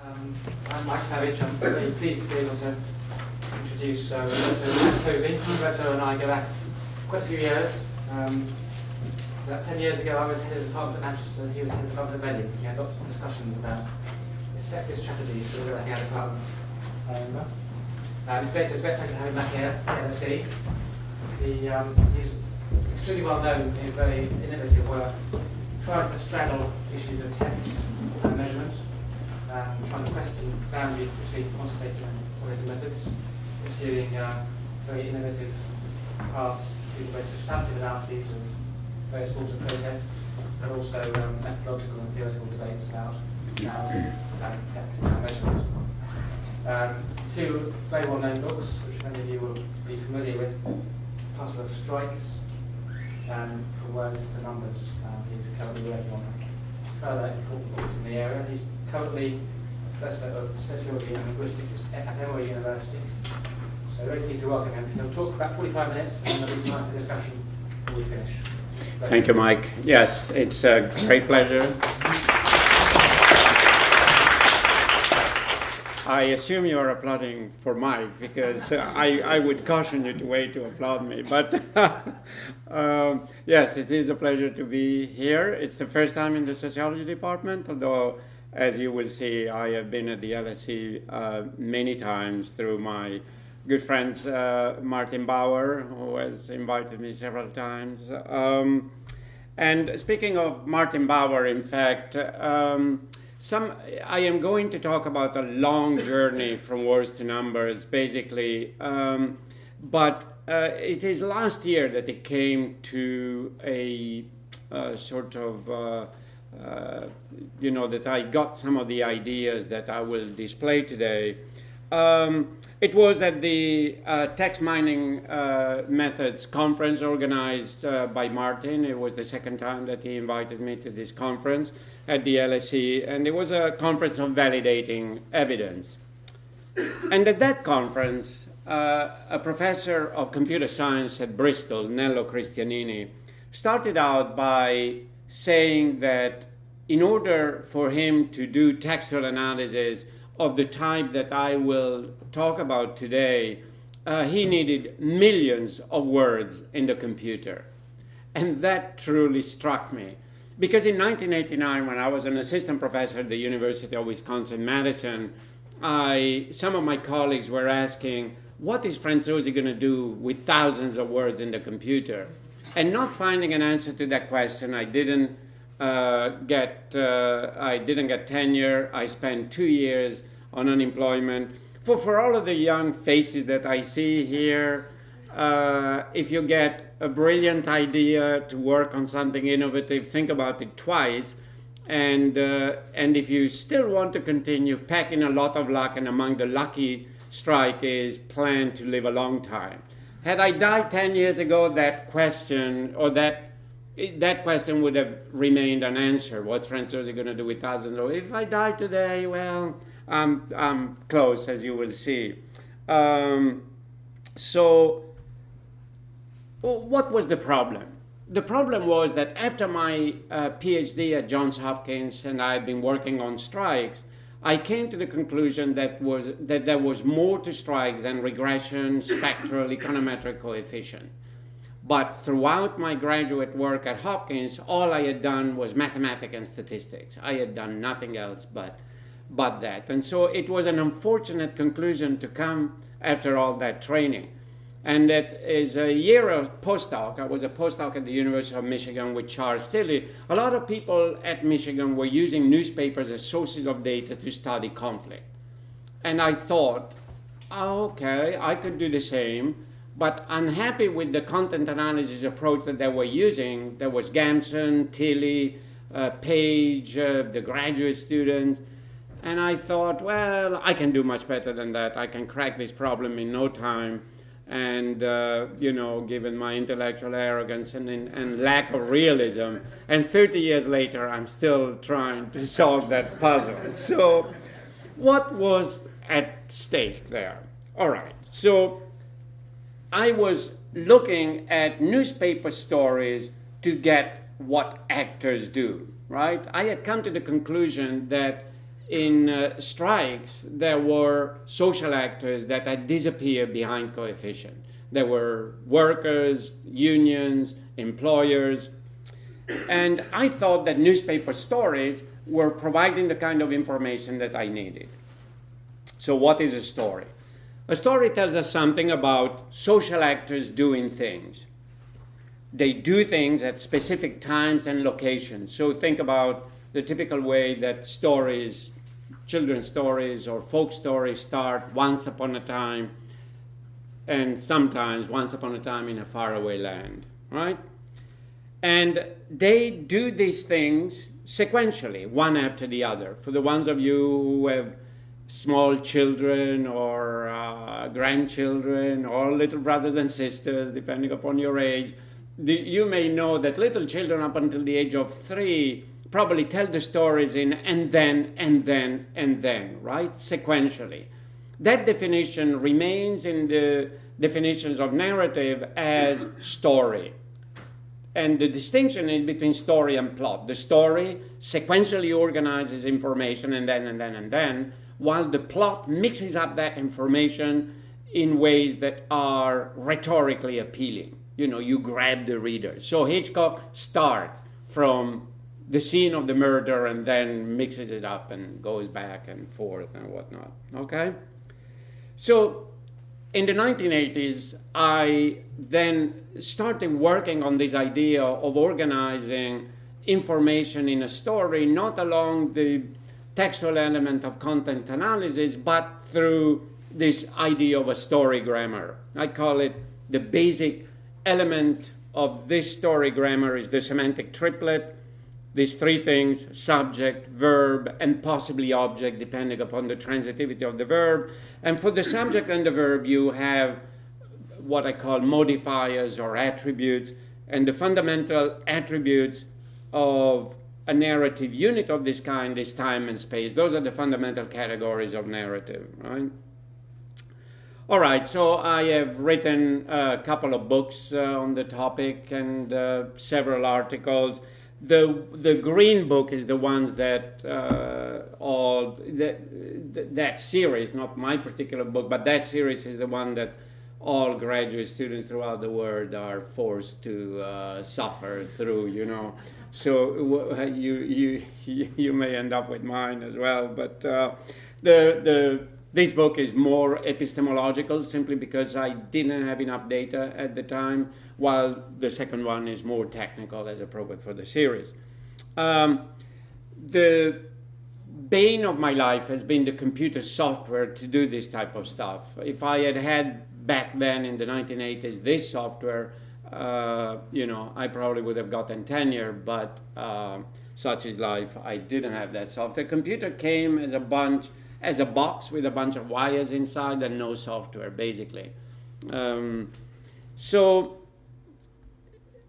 I'm Mike Savage. I'm very pleased to be able to introduce Roberto Franzosi. Roberto and I go back quite a few years. About 10 years ago, I was head of the department at Manchester, and he was head of the department at Reading. We had lots of discussions about effective strategies for the working out department. It's great, so it's a great pleasure to have him back here at LSE. He's extremely well known in his very innovative work, trying to straddle issues of text and measurement, trying to question boundaries between quantitative and qualitative methods, pursuing very innovative paths through very substantive analyses of various forms of protests, but also methodological and theoretical debates about text and measurement. Two very well-known books, which many of you will be familiar with, Puzzle of Strikes, and From Words to Numbers. He's currently working on further important books in the area. He's currently Professor of Sociology and Linguistics at Emory University. So very pleased to welcome him. He'll talk for about 45 minutes, and there'll be time for discussion before we finish. Thank you, Mike. Yes, it's a great pleasure. I assume you're applauding for Mike, because I would caution you to wait to applaud me. But yes, it is a pleasure to be here. It's the first time in the sociology department, although, as you will see, I have been at the LSE many times through my good friends Martin Bauer, who has invited me several times. And speaking of Martin Bauer, in fact, I am going to talk about a long journey from words to numbers, basically, but it is last year that it came to a sort of, that I got some of the ideas that I will display today. It was at the text mining methods conference organized by Martin. It was the second time that he invited me to this conference at the LSE, and it was a conference on validating evidence. And at that conference, a professor of computer science at Bristol, Nello Cristianini, started out by saying that in order for him to do textual analysis of the type that I will talk about today, he needed millions of words in the computer. And that truly struck me. Because in 1989, when I was an assistant professor at the University of Wisconsin-Madison, some of my colleagues were asking, what is Franzosi going to do with thousands of words in the computer? And not finding an answer to that question, I didn't get tenure. I spent 2 years on unemployment. For all of the young faces that I see here, if you get a brilliant idea to work on something innovative, think about it twice. And if you still want to continue, pack in a lot of luck, and among the lucky strike is plan to live a long time. Had I died 10 years ago, that question would have remained unanswered. What's Franzosi going to do with thousands of? If I die today, well, I'm close, as you will see. So what was the problem? The problem was that after my PhD at Johns Hopkins, and I had been working on strikes, I came to the conclusion that there was more to strikes than regression, spectral, econometric coefficient. But throughout my graduate work at Hopkins, all I had done was mathematics and statistics. I had done nothing else but that. And so it was an unfortunate conclusion to come after all that training. And that is a year of postdoc. I was a postdoc at the University of Michigan with Charles Tilley. A lot of people at Michigan were using newspapers as sources of data to study conflict. And I thought, okay, I could do the same, but unhappy with the content analysis approach that they were using. There was Gamson, Tilley, Page, the graduate student. And I thought, well, I can do much better than that. I can crack this problem in no time. And, given my intellectual arrogance and lack of realism, and 30 years later, I'm still trying to solve that puzzle. So what was at stake there? All right, so I was looking at newspaper stories to get what actors do, right? I had come to the conclusion that in strikes, there were social actors that had disappeared behind coefficient. There were workers, unions, employers, and I thought that newspaper stories were providing the kind of information that I needed. So what is a story? A story tells us something about social actors doing things. They do things at specific times and locations. So think about the typical way that stories, children's stories or folk stories start once upon a time, and sometimes once upon a time in a faraway land, right? And they do these things sequentially, one after the other. For the ones of you who have small children or grandchildren or little brothers and sisters, depending upon your age, you may know that little children up until the age of 3 probably tell the stories in and then, right? Sequentially. That definition remains in the definitions of narrative as story. And the distinction is between story and plot. The story sequentially organizes information and then, while the plot mixes up that information in ways that are rhetorically appealing. You know, you grab the reader. So Hitchcock starts from the scene of the murder and then mixes it up and goes back and forth and whatnot, okay? So in the 1980s, I then started working on this idea of organizing information in a story, not along the textual element of content analysis, but through this idea of a story grammar. I call it the basic element of this story grammar is the semantic triplet. These 3 things, subject, verb, and possibly object, depending upon the transitivity of the verb. And for the subject and the verb, you have what I call modifiers or attributes. And the fundamental attributes of a narrative unit of this kind is time and space. Those are the fundamental categories of narrative, right? All right, so I have written a couple of books on the topic and several articles. The green book is the ones that that series, not my particular book, but that series is the one that all graduate students throughout the world are forced to suffer through, you know. So you may end up with mine as well, but this book is more epistemological simply because I didn't have enough data at the time, while the second one is more technical as appropriate for the series. The bane of my life has been the computer software to do this type of stuff. If I had had back then in the 1980s this software, you know, I probably would have gotten tenure, but such is life. I didn't have that software. Computer came as a box with a bunch of wires inside and no software, basically. So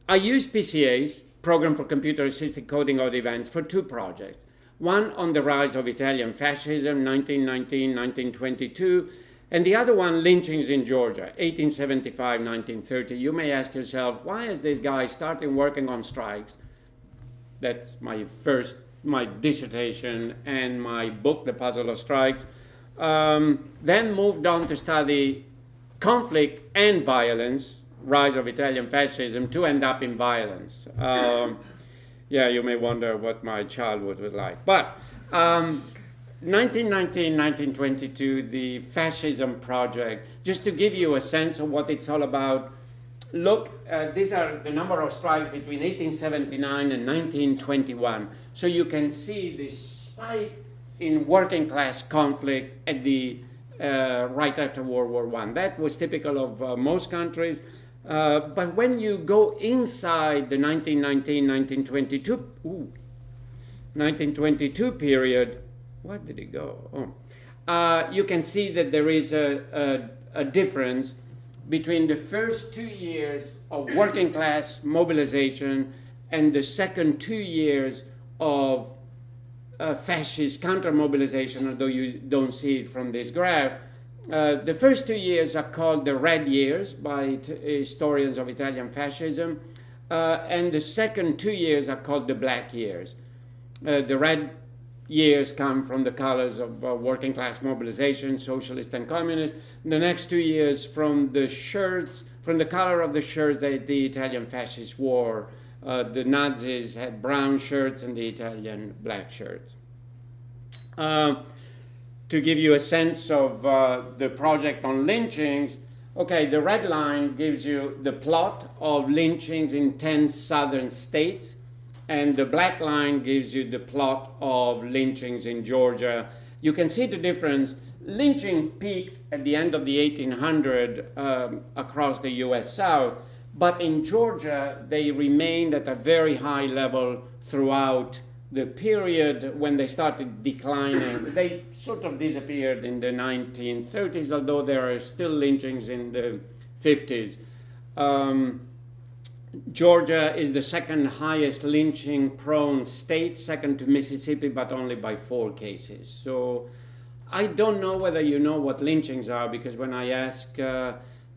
I used PCAs, Program for Computer Assisted Coding of Events, for 2 projects. One on the rise of Italian fascism, 1919-1922, and the other one, Lynchings in Georgia, 1875-1930. You may ask yourself, why is this guy starting working on strikes? That's my dissertation and my book, The Puzzle of Strikes. Then moved on to study conflict and violence, rise of Italian fascism, to end up in violence. Yeah, you may wonder what my childhood was like. But 1919, 1922, the fascism project, just to give you a sense of what it's all about, look, these are the number of strikes between 1879 and 1921. So you can see this spike in working class conflict at the right after World War I. That was typical of most countries. But when you go inside the 1922 period, where did it go? You can see that there is a difference between the first 2 years of working class mobilization and the second 2 years of fascist counter-mobilization, although you don't see it from this graph. The first 2 years are called the red years by historians of Italian fascism, and the second 2 years are called the black years. The red years come from the colors of working class mobilization, socialist and communist. The next 2 years from the shirts, from the color of the shirts that the Italian fascists wore. The Nazis had brown shirts and the Italian black shirts. To give you a sense of the project on lynchings, okay, the red line gives you the plot of lynchings in 10 southern states, and the black line gives you the plot of lynchings in Georgia. You can see the difference. Lynching peaked at the end of the 1800s across the US South, but in Georgia, they remained at a very high level throughout the period when they started declining. They sort of disappeared in the 1930s, although there are still lynchings in the 50s. Georgia is the second highest lynching prone state, second to Mississippi, but only by 4 cases. So I don't know whether you know what lynchings are, because when I ask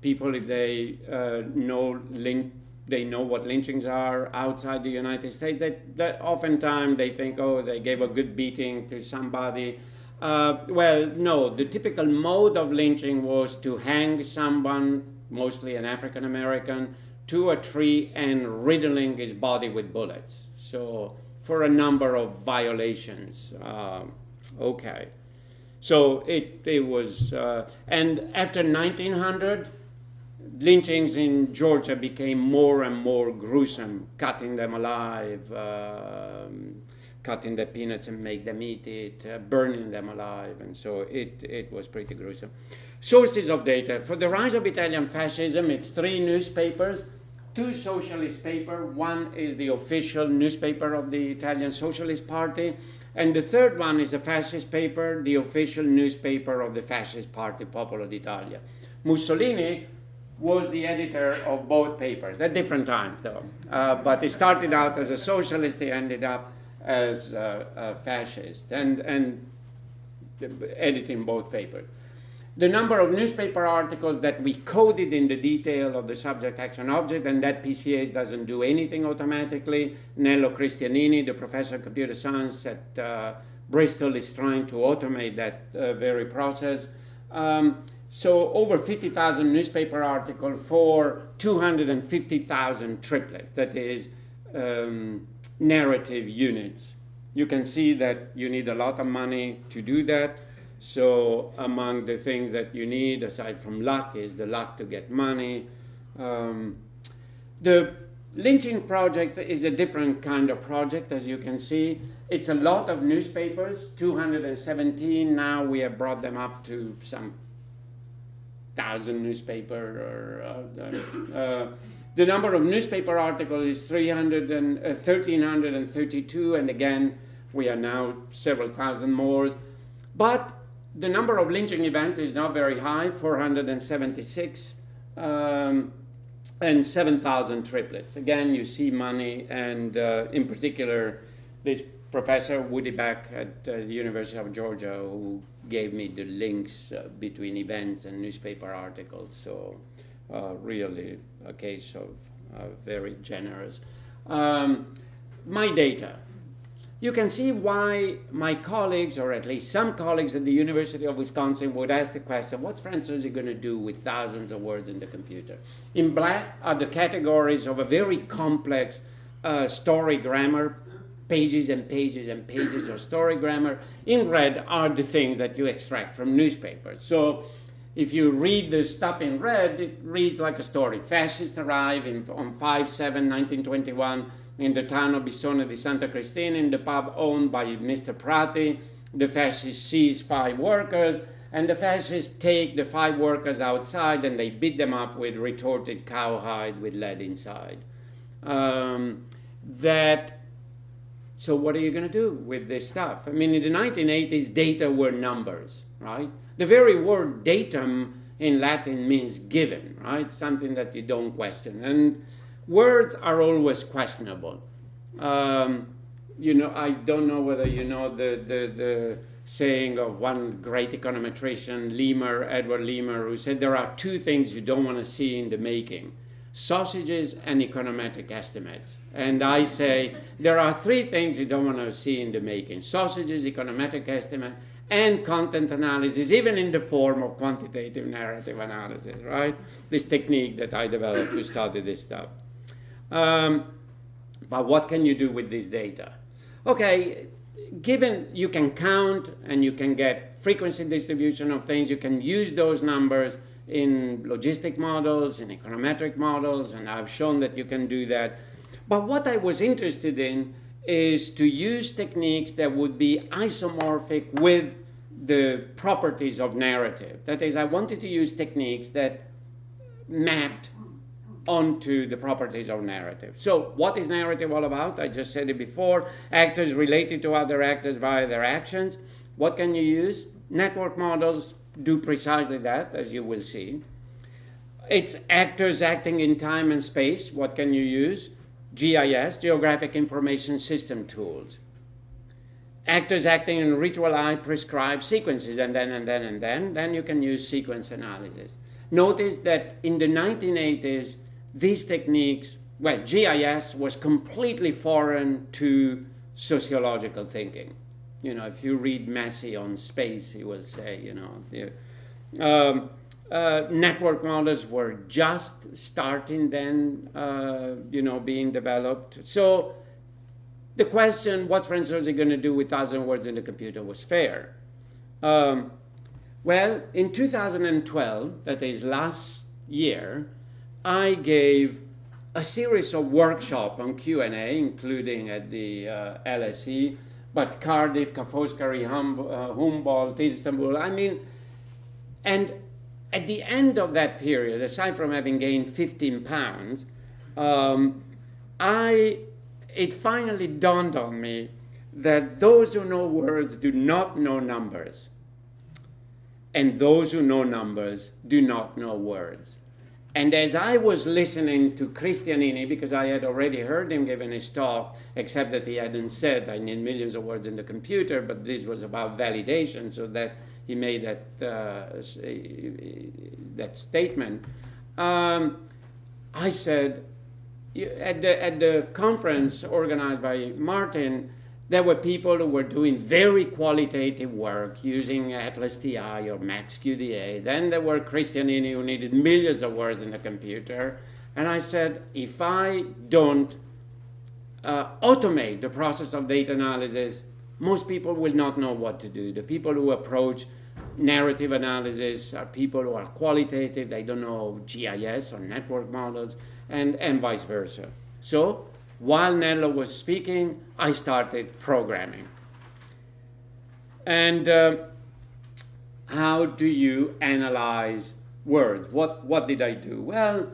people if they know what lynchings are outside the United States, that oftentimes they think, oh, they gave a good beating to somebody. Well, no, the typical mode of lynching was to hang someone, mostly an African American, to a tree and riddling his body with bullets. So for a number of violations. Okay. So it was, and after 1900, lynchings in Georgia became more and more gruesome, cutting them alive, cutting the peanuts and make them eat it, burning them alive, and so it was pretty gruesome. Sources of data. For the rise of Italian fascism, it's 3 newspapers, 2 socialist papers. One is the official newspaper of the Italian Socialist Party, and the third one is a fascist paper, the official newspaper of the Fascist Party, Popolo d'Italia. Mussolini was the editor of both papers at different times, though. But he started out as a socialist, he ended up as a fascist, and editing both papers. The number of newspaper articles that we coded in the detail of the subject, action, object, and that PCA doesn't do anything automatically. Nello Cristianini, the professor of computer science at Bristol, is trying to automate that very process. So over 50,000 newspaper articles for 250,000 triplets, that is narrative units. You can see that you need a lot of money to do that. So among the things that you need, aside from luck, is the luck to get money. The lynching project is a different kind of project, as you can see. It's a lot of newspapers, 217. Now we have brought them up to some 1,000 newspaper. The number of newspaper articles is 1,332, and again, we are now several thousand more. But the number of lynching events is not very high, 476, and 7,000 triplets. Again, you see money, and in particular, this Professor Woody Beck at the University of Georgia, who gave me the links between events and newspaper articles. So really a case of very generous. My data. You can see why my colleagues, or at least some colleagues at the University of Wisconsin, would ask the question, what's Franzosi going to do with thousands of words in the computer? In black are the categories of a very complex story grammar, pages and pages and pages of story grammar. In red are the things that you extract from newspapers. So if you read the stuff in red, it reads like a story. Fascists arrive on 5/7/1921 in the town of Bisogno di Santa Cristina, in the pub owned by Mr. Prati. The fascists seize 5 workers, and the fascists take the 5 workers outside and they beat them up with retorted cowhide with lead inside. So what are you going to do with this stuff? I mean, in the 1980s, data were numbers, right? The very word datum in Latin means given, right? Something that you don't question. And words are always questionable. I don't know whether you know the saying of one great econometrician, Edward Leamer, who said there are 2 things you don't want to see in the making. sausages and econometric estimates. And I say there are three things you don't want to see in the making: sausages, econometric estimate, and content analysis, even in the form of quantitative narrative analysis, right? This technique that I developed to study this stuff. But what can you do with this data? Okay, given you can count and you can get frequency distribution of things, you can use those numbers in logistic models, in econometric models, and I've shown that you can do that. But what I was interested in is to use techniques that would be isomorphic with the properties of narrative. That is, I wanted to use techniques that mapped onto the properties of narrative. So what is narrative all about? I just said it before. Actors related to other actors via their actions. What can you use? Network models do precisely that, as you will see. It's actors acting in time and space. What can you use? GIS, Geographic Information System tools. Actors acting in ritualized prescribed sequences, and then you can use sequence analysis. Notice that in the 1980s, these techniques, well, GIS was completely foreign to sociological thinking. You know, if you read Massey on space, he will say, you know, network models were just starting then, you know, being developed. So the question, what's Franzosi going to do with 1,000 words in the computer, was fair. Well, in 2012, that is last year, I gave a series of workshops on Q&A, including at the LSE, but Cardiff, Kafouskari, Humboldt, Istanbul. I mean, and at the end of that period, aside from having gained 15 pounds, it finally dawned on me that those who know words do not know numbers, and those who know numbers do not know words. And as I was listening to Christianini, because I had already heard him giving his talk, except that he hadn't said, I need millions of words in the computer, but this was about validation, so that he made that statement. I said, at the conference organized by Martin, there were people who were doing very qualitative work using Atlas TI or Max QDA. Then there were Christianini who needed millions of words in the computer. And I said, if I don't automate the process of data analysis, most people will not know what to do. The people who approach narrative analysis are people who are qualitative. They don't know GIS or network models, and vice versa. So while Nello was speaking, I started programming. And how do you analyze words? What did I do? Well,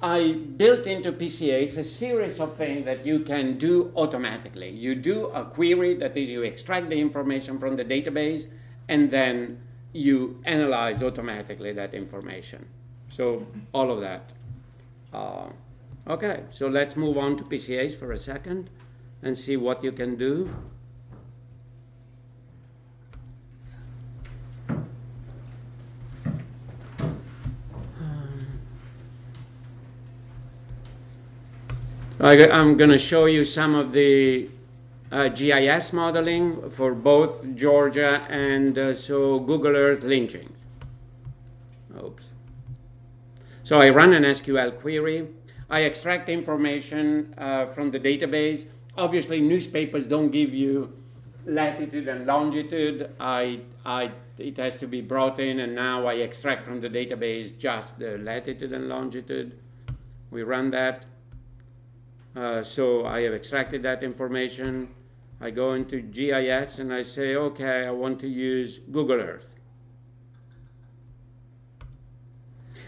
I built into PCAs a series of things that you can do automatically. You do a query, that is, you extract the information from the database, and then you analyze automatically that information. So all of that. Okay, so let's move on to PCAs for a second and see what you can do. I'm going to show you some of the GIS modeling for both Georgia and so Google Earth lynchings. Oops. So I run an SQL query. I extract information from the database. Obviously, newspapers don't give you latitude and longitude. It has to be brought in, and now I extract from the database just the latitude and longitude. We run that. So I have extracted that information. I go into GIS and I say, okay, I want to use Google Earth.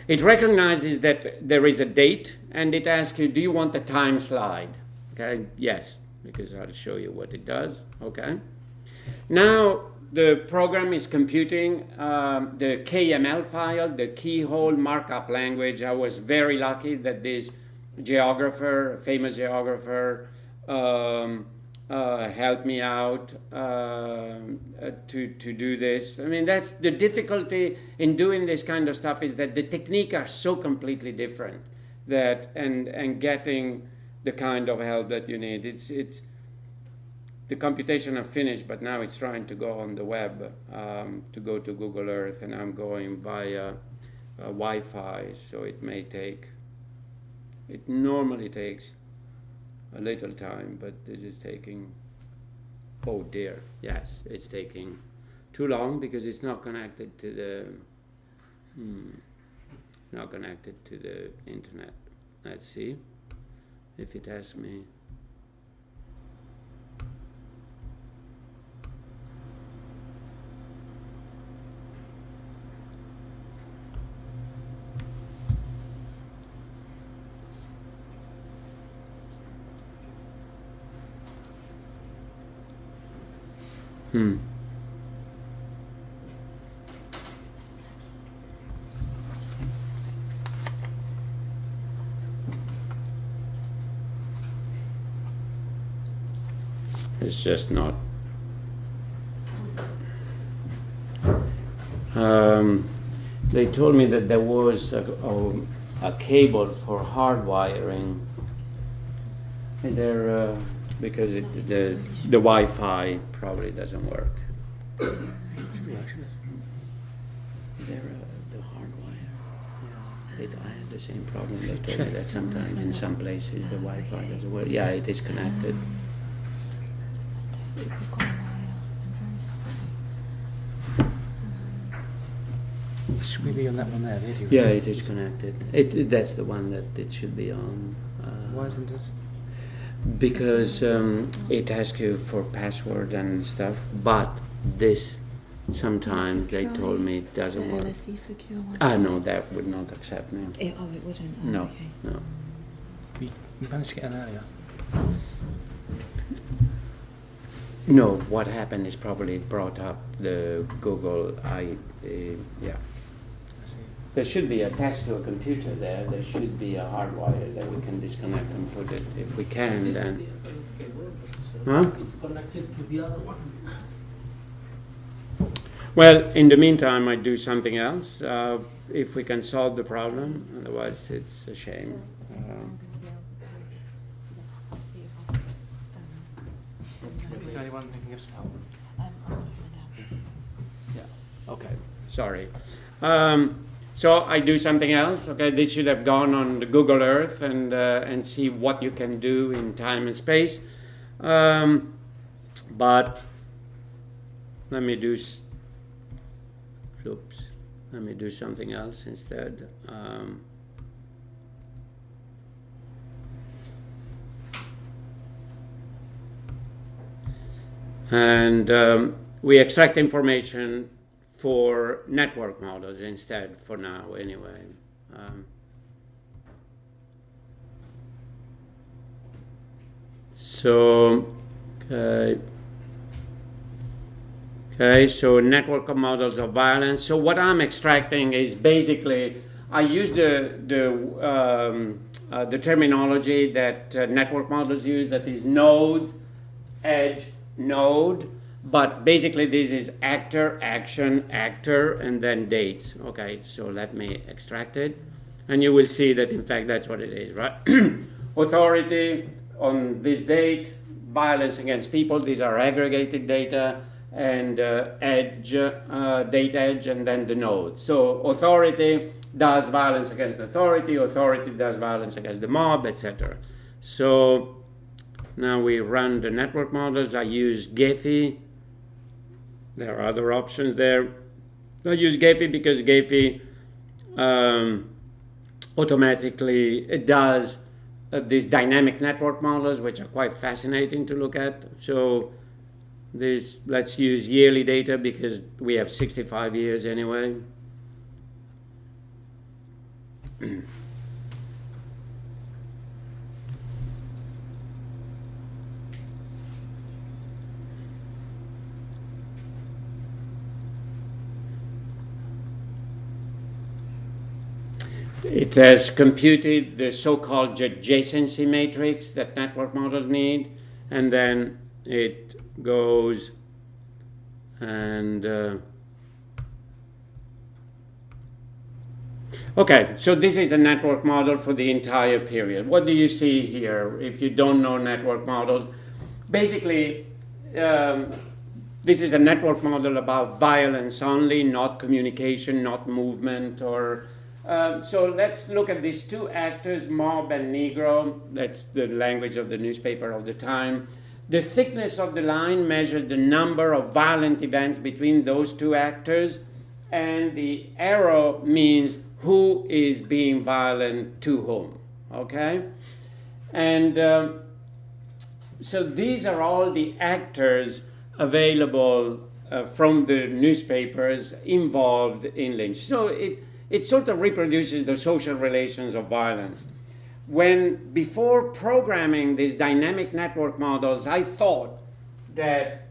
It recognizes that there is a date, and it asks you, do you want the time slide? Okay, yes, because I'll show you what it does. Okay. Now the program is computing the KML file, the keyhole markup language. I was very lucky that this geographer, famous geographer, helped me out to do this. I mean, that's the difficulty in doing this kind of stuff, is that the techniques are so completely different. that and getting the kind of help that you need. It's the computation are finished, but now it's trying to go on the web, to go to Google Earth, and I'm going via Wi-Fi, so it may take. It normally takes a little time, but this is taking. Oh dear, yes, it's taking too long because it's not connected to the. Not connected to the internet. Let's see if it asks me. It's just not. They told me that there was a cable for hardwiring. Is there? Because the Wi-Fi probably doesn't work. Is there the hardwire? I had the same problem. They told me that sometimes in some places the Wi-Fi doesn't work. Yeah, it is connected. Should we be on that one there? Yeah, it is connected. That's the one that it should be on. Why isn't it? Because it asks you for password and stuff, but this sometimes they told me it doesn't work. LSE secure one. No, that would not accept me. It wouldn't. Oh, No, okay. no. We managed to get an earlier. No, what happened is probably brought up the Google. Yeah. I see. There should be attached to a computer there. There should be a hardwire that we can disconnect and put it if we can. This Then. is the other cable, Huh? it's connected to the other one. Well, in the meantime, I do something else. If we can solve the problem, otherwise it's a shame. I'm going to be able to see if I can. Is there anyone who can give some help? I'm going to find out. Yeah. Okay. Sorry. So I do something else. Okay. This should have gone on the Google Earth and see what you can do in time and space. But let me do. Oops. Let me do something else instead. We extract information for network models instead for now anyway. Okay, so network of models of violence. So what I'm extracting is basically, I use the terminology that network models use, that is node, edge, node, but basically this is actor, action, actor, and then dates. Okay, so let me extract it, and you will see that in fact that's what it is, right? Authority on this date, violence against people, these are aggregated data, and edge, date edge, and then the node. So authority does violence against authority does violence against the mob, etc. So now we run the network models. I use Gephi. There are other options there. I use Gephi because Gephi automatically it does these dynamic network models, which are quite fascinating to look at. So let's use yearly data because we have 65 years anyway. It has computed the so-called adjacency matrix that network models need, and then it goes and Okay, so this is the network model for the entire period. What do you see here if you don't know network models? Basically, this is a network model about violence only, not communication, not movement. So let's look at these two actors, mob and Negro. That's the language of the newspaper of the time. The thickness of the line measures the number of violent events between those two actors, and the arrow means who is being violent to whom, okay? And so these are all the actors available from the newspapers involved in lynch. So it sort of reproduces the social relations of violence. When, before programming these dynamic network models, I thought that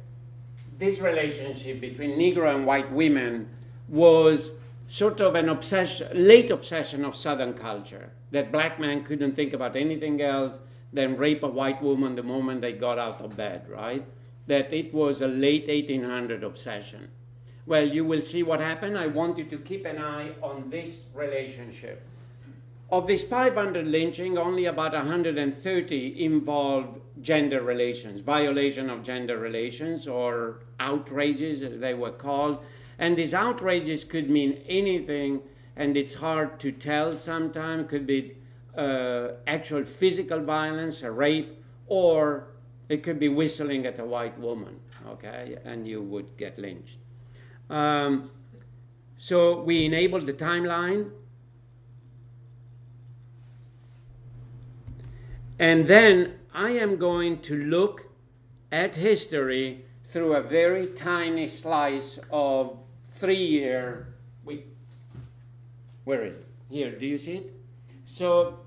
this relationship between Negro and white women was sort of an obsession, late obsession of Southern culture, that black men couldn't think about anything else than rape a white woman the moment they got out of bed, right? That it was a late 1800 obsession. Well, you will see what happened. I want you to keep an eye on this relationship. Of these 500 lynching, only about 130 involved gender relations, violation of gender relations, or outrages as they were called. And these outrages could mean anything, and it's hard to tell sometimes. Could be actual physical violence, a rape, or it could be whistling at a white woman, okay, and you would get lynched. So we enabled the timeline. And then I am going to look at history through a very tiny slice of 3-year, where is it? Here, do you see it? So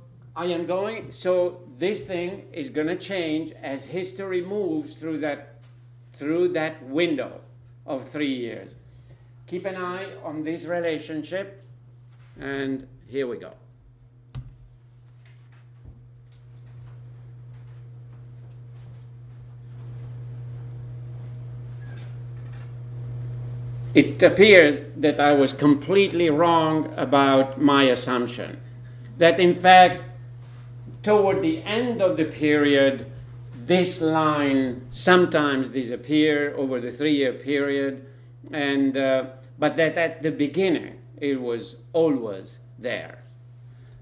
this thing is going to change as history moves through that window of 3 years. Keep an eye on this relationship, and here we go. It appears that I was completely wrong about my assumption, that in fact, toward the end of the period, this line sometimes disappeared over the 3-year period, and but that at the beginning it was always there.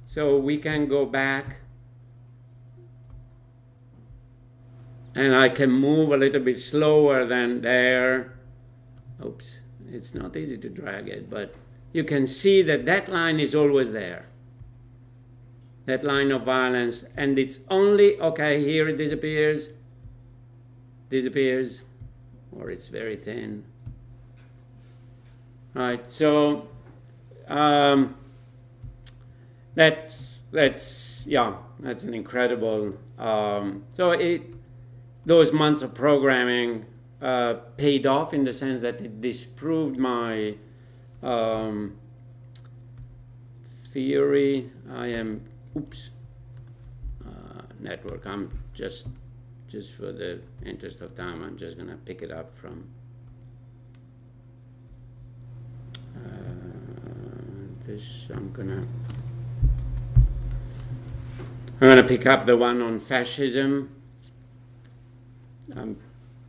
So we can go back, and I can move a little bit slower than there. Oops. It's not easy to drag it, but you can see that that line is always there. That line of violence, and it's only, okay, here it disappears, or it's very thin. Right, so that's an incredible, those months of programming paid off in the sense that it disproved my theory. Network. I'm just for the interest of time, I'm just going to pick it up from this. I'm going to pick up the one on fascism. I'm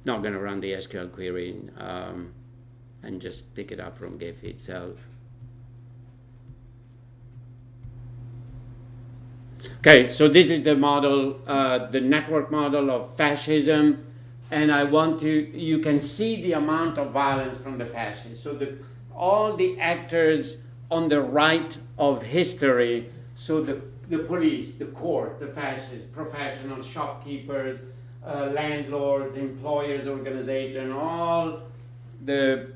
not going to run the SQL query and just pick it up from Gephi itself. Okay, so this is the model, the network model of fascism, and you can see the amount of violence from the fascists. So all the actors on the right of history, so the police, the court, the fascists, professional shopkeepers, landlords, employers organization, all the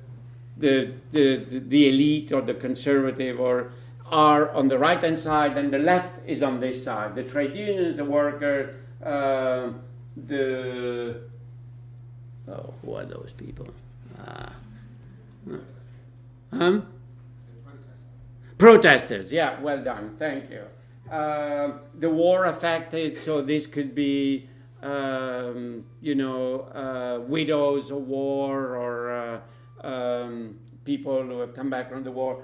elite or the conservative are on the right-hand side, and the left is on this side. The trade unions, the worker, who are those people? Protesters, yeah, well done, thank you. The war affected, so this could be widows of war or people who have come back from the war.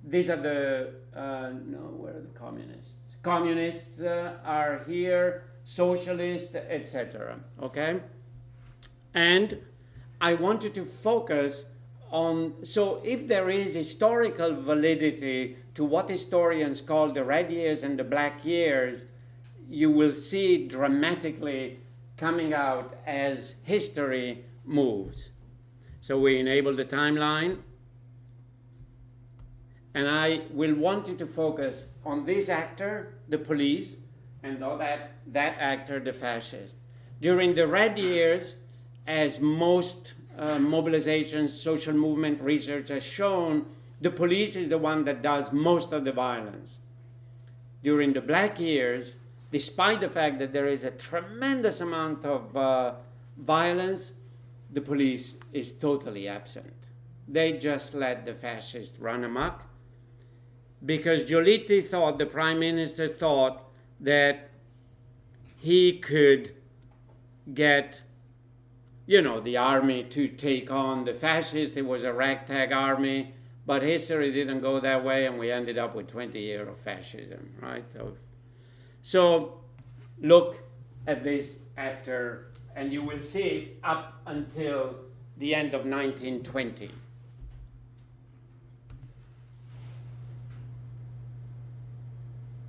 these are the, no, where are the communists? Communists are here, socialists, etc. Okay? And I wanted to focus on, so if there is historical validity to what historians call the red years and the black years, you will see it dramatically coming out as history moves. So we enable the timeline. And I will want you to focus on this actor, the police, and on that actor, the fascist. During the red years, as most mobilizations, social movement research has shown, the police is the one that does most of the violence. During the black years, despite the fact that there is a tremendous amount of violence, the police is totally absent. They just let the fascists run amok, because Giolitti thought, the prime minister thought, that he could get, you know, the army to take on the fascists. It was a ragtag army, but history didn't go that way, and we ended up with 20 years of fascism, right? So look at this actor, and you will see it up until the end of 1920.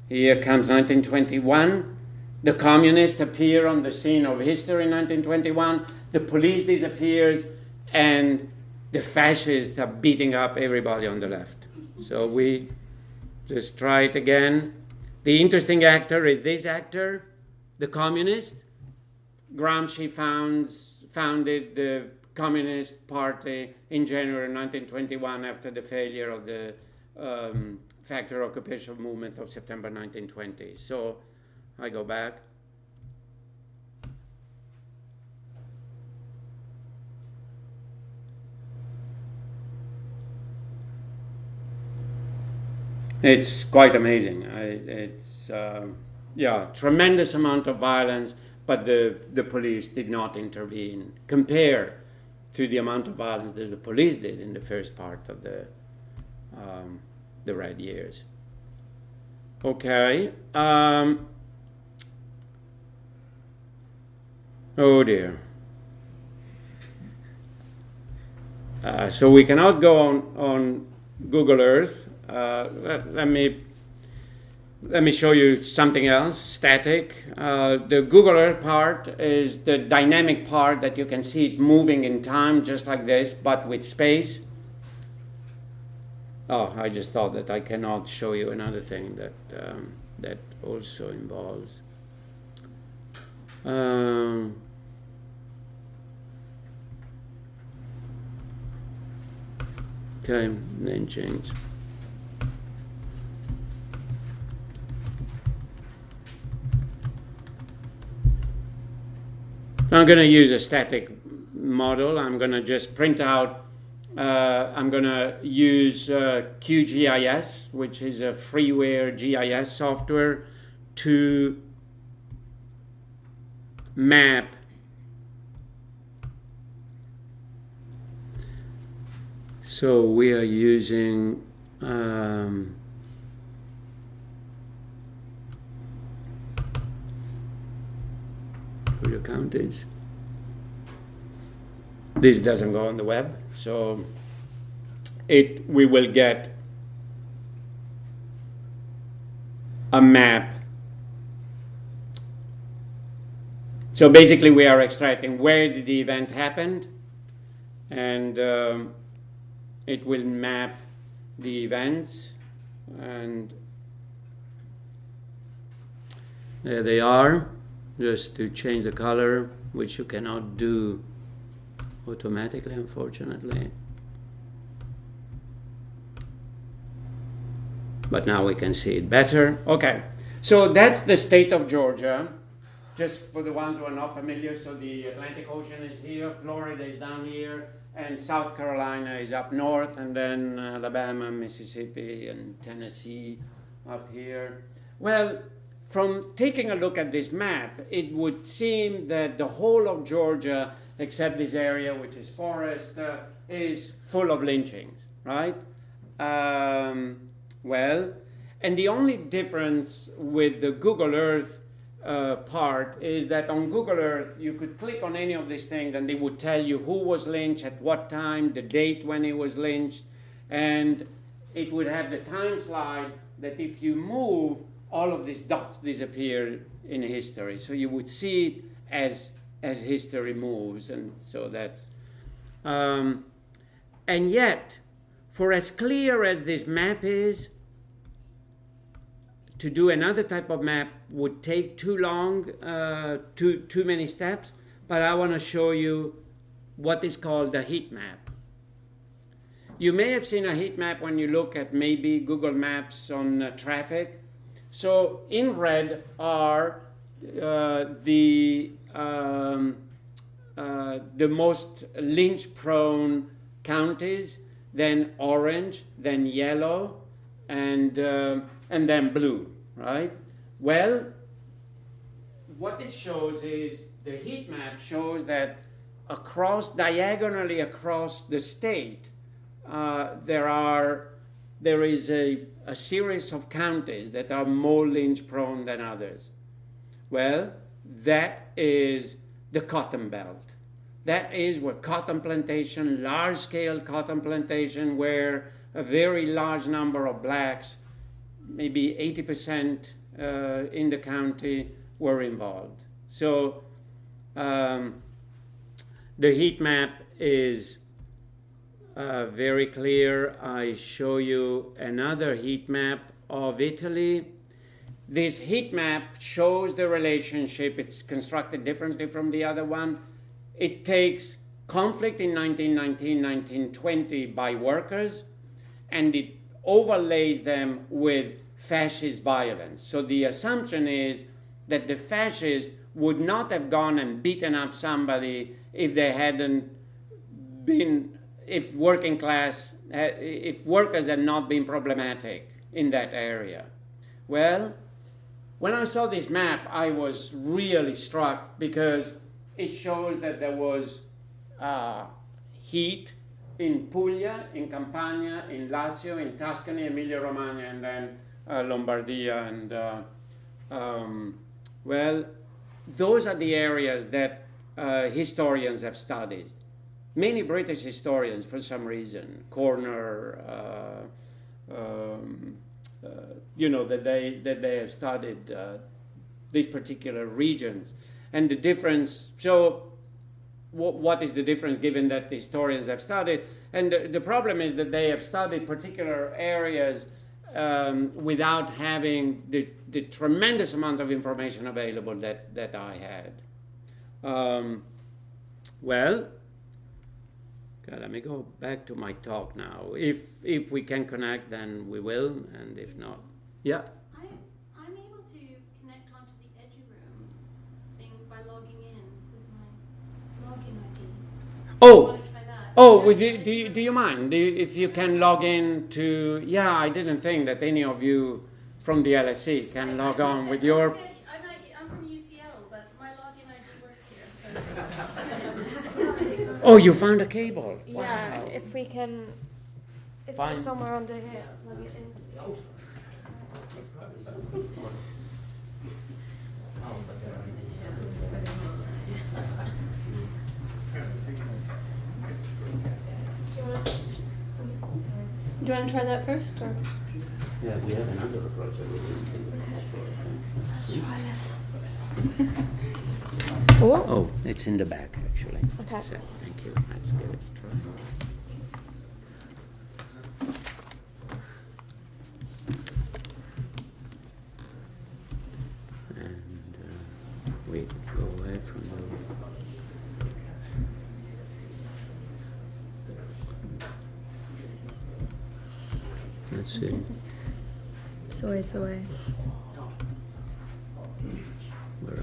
Here comes 1921. The communists appear on the scene of history in 1921. The police disappears, and the fascists are beating up everybody on the left. So we just try it again. The interesting actor is this actor, the communist. Gramsci founded the Communist Party in January 1921 after the failure of the factory occupation movement of September 1920. So I go back. It's quite amazing. It's tremendous amount of violence, but the police did not intervene compared to the amount of violence that the police did in the first part of the red years. Okay. Oh dear. So we cannot go on Google Earth. Let me show you something else, static. The Google Earth part is the dynamic part that you can see it moving in time just like this, but with space. Oh, I just thought that I cannot show you another thing that also involves. Okay, lynchings. I'm going to use a static model. I'm going to just print out, I'm going to use QGIS, which is a freeware GIS software, to map so we are using your counties. This doesn't go on the web, so we will get a map. So basically we are extracting where did the event happened, and it will map the events, and there they are. Just to change the color, which you cannot do automatically, unfortunately. But now we can see it better. Okay, so that's the state of Georgia. Just for the ones who are not familiar, so the Atlantic Ocean is here, Florida is down here, and South Carolina is up north, and then Alabama, Mississippi, and Tennessee up here. Well, from taking a look at this map, it would seem that the whole of Georgia, except this area, which is forest, is full of lynchings, right? Well, and the only difference with the Google Earth part is that on Google Earth you could click on any of these things and they would tell you who was lynched, at what time, the date when he was lynched, and it would have the time slide that if you move, all of these dots disappear in history. So you would see it as history moves, and so that's... and yet, for as clear as this map is, to do another type of map would take too long, too many steps, but I want to show you what is called a heat map. You may have seen a heat map when you look at maybe Google Maps on traffic. So in red are the most lynch-prone counties, then orange, then yellow, and then blue, right? Well, what it shows is the heat map shows that diagonally across the state, there is a series of counties that are more lynch-prone than others. Well, that is the Cotton Belt. That is where cotton plantation, large-scale cotton plantation, where a very large number of blacks, maybe 80% in the county, were involved. So the heat map is very clear. I show you another heat map of Italy. This heat map shows the relationship. It's constructed differently from the other one. It takes conflict in 1919, 1920 by workers, and it overlays them with fascist violence. So the assumption is that the fascists would not have gone and beaten up somebody if they hadn't been, if workers had not been problematic in that area. Well, when I saw this map, I was really struck because it shows that there was heat in Puglia, in Campania, in Lazio, in Tuscany, Emilia-Romagna, and then Lombardia. And well, those are the areas that historians have studied. Many British historians, for some reason, Corner, that they have studied these particular regions. And the difference, so what is the difference given that historians have studied? And the problem is that they have studied particular areas without having the tremendous amount of information available that I had. Well, God, let me go back to my talk now. If we can connect, then we will, and if not, yeah. I'm able to connect onto the EduRoom thing by logging in with my login ID. Oh. I want to try that. Oh, do you mind if you can log in to? Yeah, I didn't think that any of you from the LSE can log on with your. Okay, I'm from UCL, but my login ID works here. So. Oh, you found a cable. Yeah, Wow. if we can, if Fine. it's somewhere under here, plug it in. Do you want to try that first, or? Yeah, we have another approach. Let's try this. Oh, it's in the back actually. Okay. So, thank you. Let's give it a try. And we go away from the. Let's see. It's always the way. Where are they?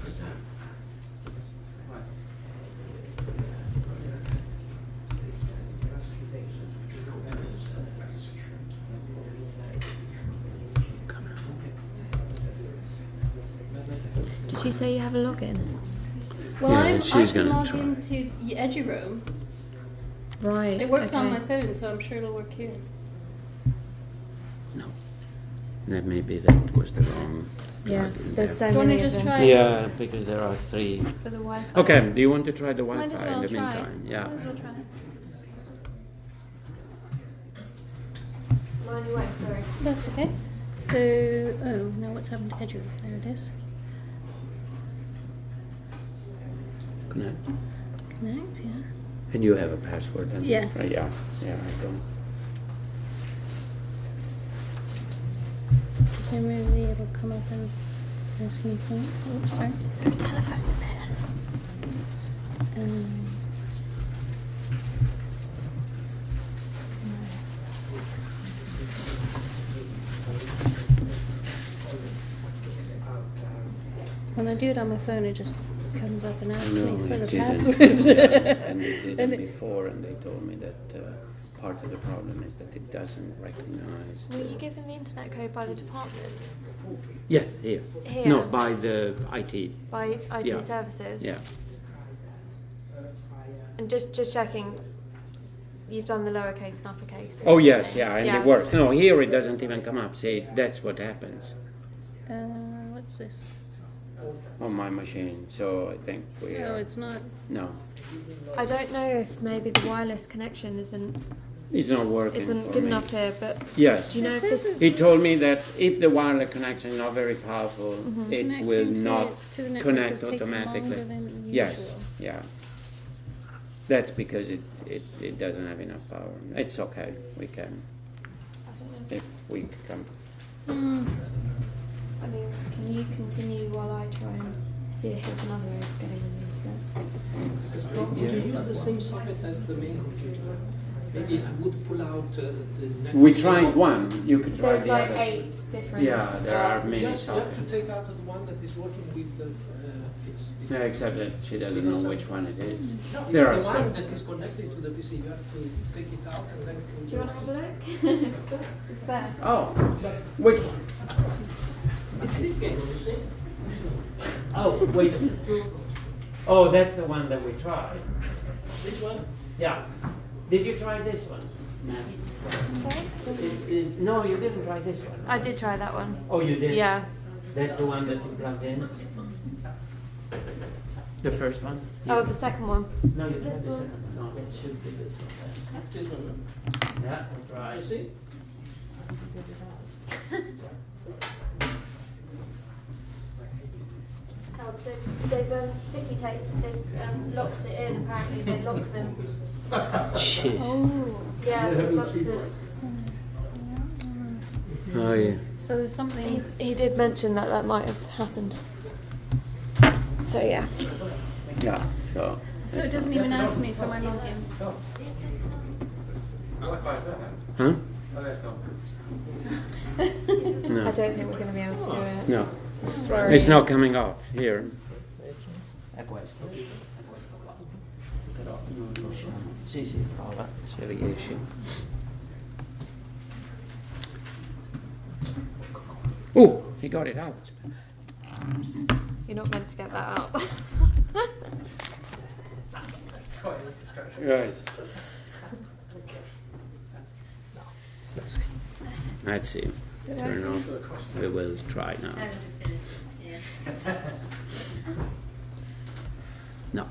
Come on. Did you say you have a login? Well, Yeah, I she's can gonna log try. into EduRoom. Right. It works on okay. my phone, so I'm sure it'll work here. No. That maybe that was the wrong. Yeah, plugin there's there. so Do you want many to of just them. try Yeah, because there are 3. for the Wi-Fi? Okay, do you want to try the Might Wi-Fi as in well the try. meantime? Yeah. Might as well try. Mine away, sorry. That's okay. So, oh, now what's happened to Edgewood? There it is. Connect. Connect, yeah. And you have a password, and Yeah. yeah, I don't. So maybe it'll come up and ask me for. Oops, sorry. Is there a telephone in there? When I do it on my phone, it just comes up and asks No, me for it the didn't. password. And it And didn't it- before, and they told me that part of the problem is that it doesn't recognize. Were you given the internet code by the department? Yeah, here. Here? No, by the IT. By IT Yeah. services? Yeah. And just checking, you've done the lowercase and uppercase? and Oh yes, everything? yeah, and it works. No, here it doesn't even come up. See, that's what happens What's this? on my machine. So I think we No, are. it's not. No, I don't know if maybe the wireless connection isn't it's not working for good me. enough here, but Yes. do you know if this... He told me that if the wireless connection is not very powerful, it Connecting will to- not to the network connect is taking automatically. longer than Yes, usual. yeah. That's because it doesn't have enough power. It's okay. We can, if we come. I mean, can you continue while I try and see if there's another way of getting on the internet? Sorry, did you use the same socket as the main computer? Maybe it would pull out the network. We tried one. You could try There's the like other. 8 different... Yeah, there are many You have sockets. to take out the one that is working with the fits. Yeah, except that she doesn't know which one it is. No, There it's are the one some. that is connected to the PC. You have to take it out and then... Do you want to have a look? it's there. Oh, which one? It's this game, isn't it? Oh, wait a minute. Oh, that's the one that we tried. This one? Yeah. Did you try this one? Sorry? No, you didn't try this one. I did try that one. Oh, you did? Yeah. That's the one that you plugged in? The first one? Oh, the second one. No, you tried the second one. No, it should be this one. That's this one. Yeah, that's right. You see? Oh, they've sticky taped, they've locked it in, apparently they locked them. Shit. Oh, Yeah, they've locked it. Oh, yeah. so there's something. He did mention that that might have happened. So yeah. Yeah, so. So it doesn't even ask me for my login. Huh? I No. don't think we're going to be able to do it. No. Sorry. It's not coming off here. Sì, sì, prova, se riesci. Oh, he got it out. You're not meant to get that out. Yes. Let's see. Turn off. We will try now. No.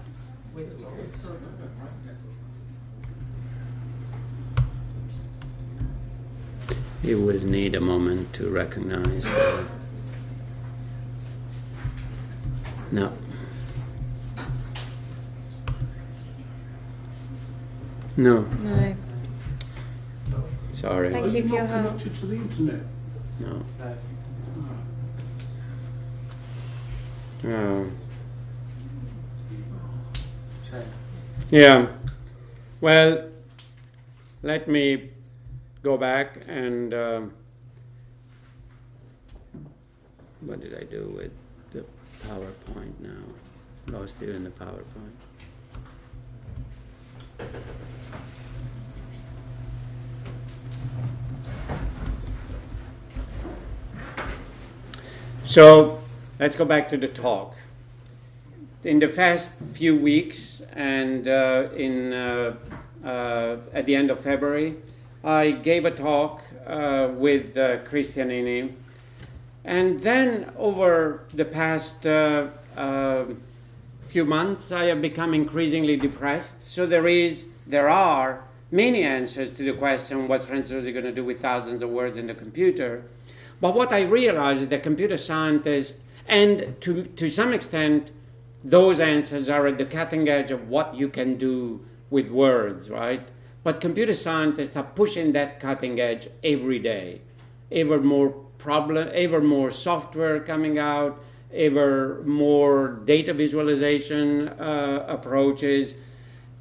You will need a moment to recognize. No. No. No. Sorry. Thank you for your help. Connected to the internet. No. Oh. Yeah. Well, let me go back and what did I do with the PowerPoint now? Lost it in the PowerPoint. So let's go back to the talk. In the past few weeks and at the end of February, I gave a talk with Christianini, and then over the past few months, I have become increasingly depressed. So there are many answers to the question, what's Franzosi going to do with thousands of words in the computer? But what I realized is that computer scientists, and to some extent, those answers are at the cutting edge of what you can do with words, right? But computer scientists are pushing that cutting edge every day. Ever more software coming out, ever more data visualization approaches.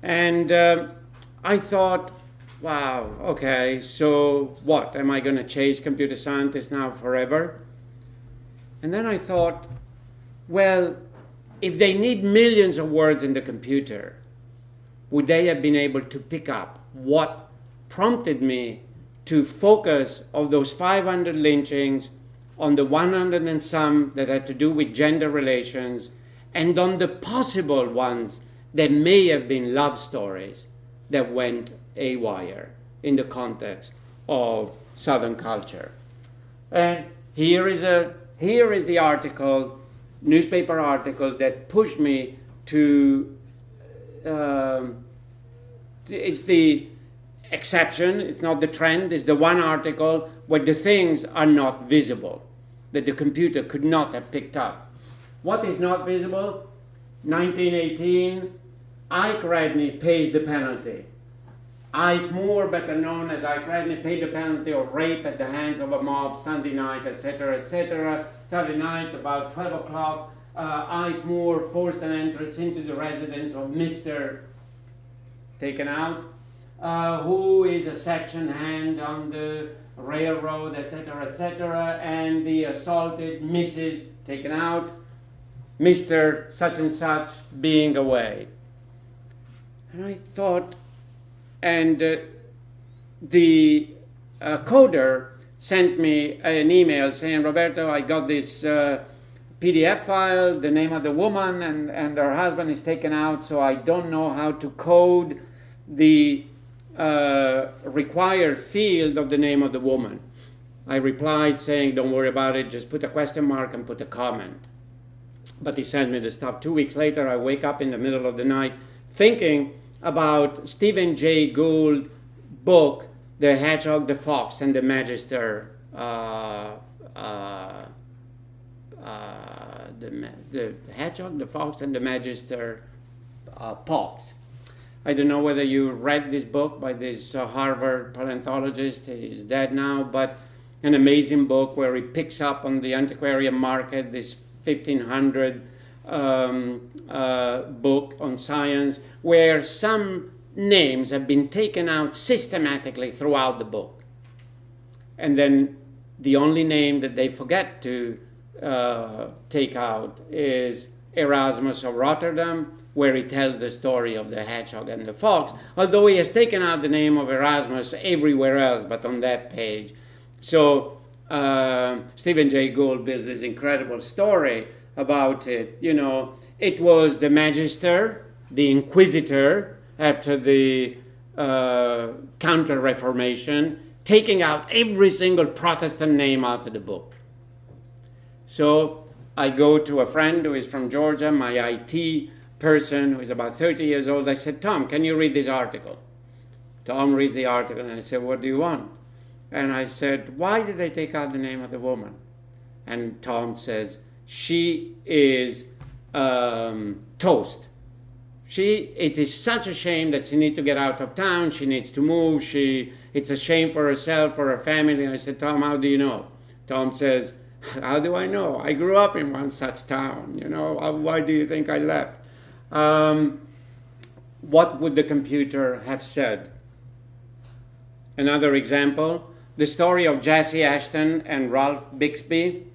And I thought, wow, okay, so what? Am I going to chase computer scientists now forever? And then I thought, well, if they need millions of words in the computer, would they have been able to pick up what prompted me to focus of those 500 lynchings on the 100 and some that had to do with gender relations, and on the possible ones that may have been love stories that went haywire in the context of Southern culture. And here is the article, newspaper article, that pushed me to, it's the exception, it's not the trend, it's the one article where the things are not visible, that the computer could not have picked up. What is not visible? 1918, Ike Radney pays the penalty. Ike Moore, better known as Ike Radney, paid the penalty of rape at the hands of a mob Sunday night, etc., etc. Saturday night, about 12 o'clock, Ike Moore forced an entrance into the residence of Mr. taken out, who is a section hand on the railroad, etc., etc., and the assaulted Mrs. taken out, Mr. such and such being away. And I thought, and the coder sent me an email saying, Roberto, I got this PDF file, the name of the woman and her husband is taken out, so I don't know how to code the required field of the name of the woman. I replied saying, don't worry about it, just put a question mark and put a comment. But he sent me the stuff. 2 weeks later, I wake up in the middle of the night thinking about Stephen Jay Gould's book, The Hedgehog, the Fox, and the Magister, the Hedgehog, the Fox, and the Magister Pox. I don't know whether you read this book by this Harvard paleontologist. He's dead now, but an amazing book where he picks up on the antiquarian market this 1500 book on science, where some names have been taken out systematically throughout the book. And then the only name that they forget to take out is Erasmus of Rotterdam, where he tells the story of the hedgehog and the fox, although he has taken out the name of Erasmus everywhere else but on that page. So Stephen Jay Gould builds this incredible story about it. You know, it was the Magister, the Inquisitor, after the Counter-Reformation, taking out every single Protestant name out of the book. So I go to a friend who is from Georgia, my IT person who is about 30 years old. I said, Tom, can you read this article? Tom reads the article and I said, what do you want? And I said, why did they take out the name of the woman? And Tom says, she is toast. It is such a shame that she needs to get out of town. She needs to move. It's a shame for herself, for her family. I said, Tom, how do you know? Tom says, how do I know? I grew up in one such town. You know, why do you think I left? What would the computer have said? Another example, the story of Jesse Ashton and Ralph Bixby.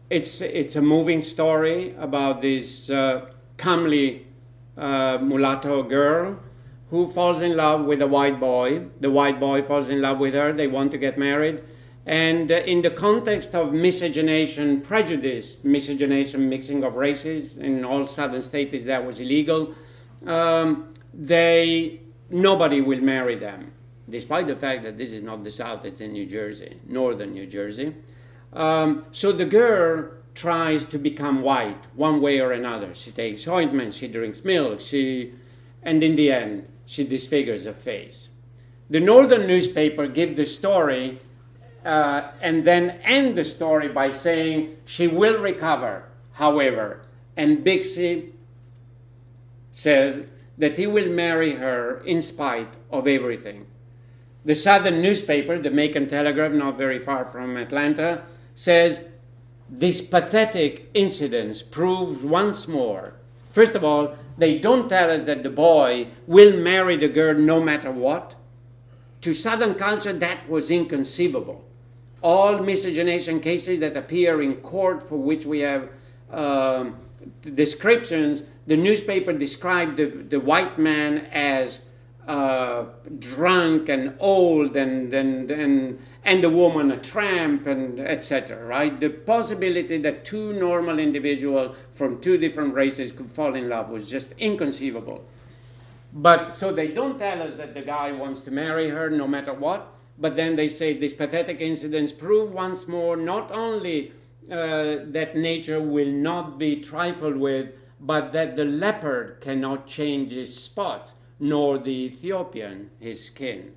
It's a moving story about this comely mulatto girl who falls in love with a white boy. The white boy falls in love with her. They want to get married. And in the context of miscegenation prejudice, miscegenation, mixing of races, in all southern states that was illegal, nobody will marry them. despite the fact that this is not the South, it's in New Jersey, northern New Jersey. So the girl tries to become white one way or another. She takes ointment, she drinks milk, and in the end, she disfigures her face. The northern newspaper give the story and then end the story by saying she will recover, however, and Bixby says that he will marry her in spite of everything. The southern newspaper, the Macon Telegraph, not very far from Atlanta, says this pathetic incident proves once more. First of all, they don't tell us that the boy will marry the girl no matter what. To Southern culture, that was inconceivable. All miscegenation cases that appear in court for which we have descriptions, the newspaper described the white man as drunk and old and the woman a tramp and etc. Right? The possibility that two normal individuals from two different races could fall in love was just inconceivable. But so they don't tell us that the guy wants to marry her no matter what, but then they say these pathetic incidents prove once more not only that nature will not be trifled with, but that the leopard cannot change his spots, nor the Ethiopian his skin.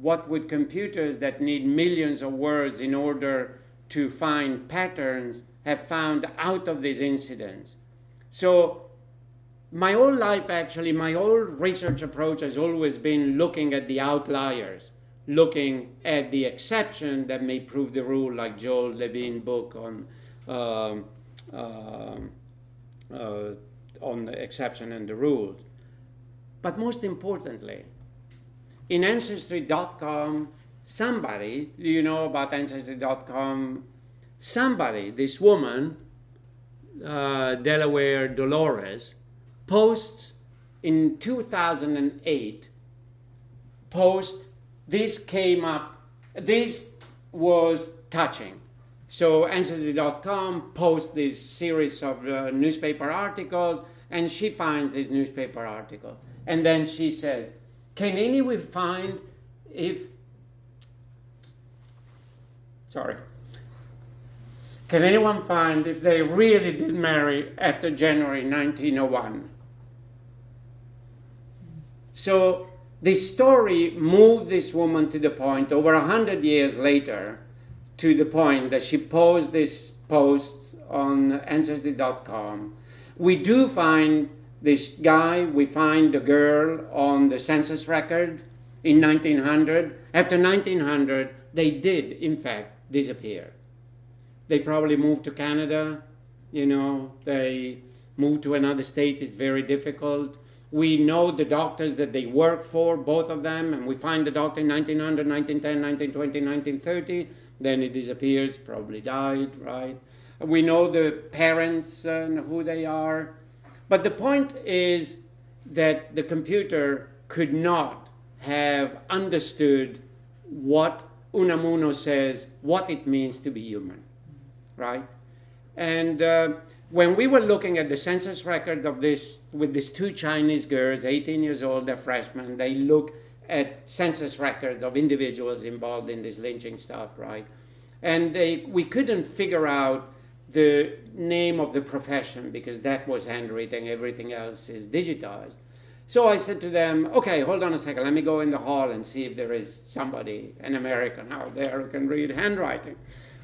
What would computers that need millions of words in order to find patterns have found out of these incidents? So my whole life, actually, my whole research approach has always been looking at the outliers, looking at the exception that may prove the rule, like Joel Levine's book on the exception and the rules. But most importantly, in Ancestry.com, somebody, do you know about Ancestry.com? Somebody, this woman, Delaware Dolores, posts in 2008, this came up, this was touching. So Ancestry.com posts this series of newspaper articles, and she finds this newspaper article. And then she says, can anyone find if they really did marry after January 1901? So this story moved this woman to the point, over 100 years later, to the point that she posed this post on Ancestry.com. We do find this guy, we find the girl on the census record in 1900. After 1900, they did, in fact, disappear. They probably moved to Canada, they moved to another state. It's very difficult. We know the doctors that they work for, both of them, and we find the doctor in 1900, 1910, 1920, 1930. Then it disappears, probably died, right? We know the parents and who they are. But the point is that the computer could not have understood what Unamuno says, what it means to be human, right? And when we were looking at the census record of this, with these two Chinese girls, 18 years old, they're freshmen, they look at census records of individuals involved in this lynching stuff, right? And we couldn't figure out the name of the profession because that was handwritten, everything else is digitized. So I said to them, okay, hold on a second, let me go in the hall and see if there is somebody, an American out there who can read handwriting.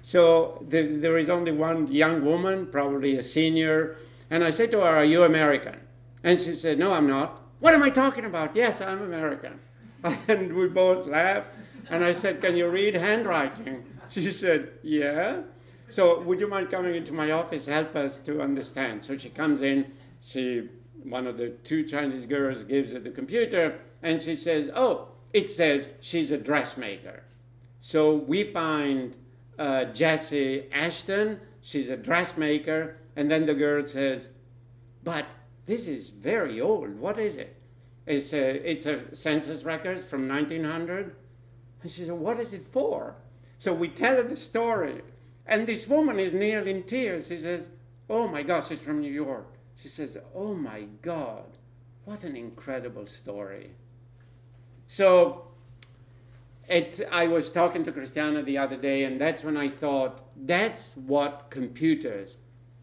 So there is only one young woman, probably a senior, and I said to her, are you American? And she said, no, I'm not. What am I talking about? Yes, I'm American. And we both laughed, and I said, can you read handwriting? She said, yeah. So would you mind coming into my office, help us to understand? So she comes in, one of the two Chinese girls gives her the computer, and she says, oh, it says she's a dressmaker. So we find Jessie Ashton, she's a dressmaker, and then the girl says, but this is very old, what is it? It's a census records from 1900. And she said, what is it for? So we tell her the story. And this woman is nearly in tears. She says, oh my God, she's from New York. She says, oh my God, what an incredible story. So I was talking to Christiana the other day, and that's when I thought, that's what computers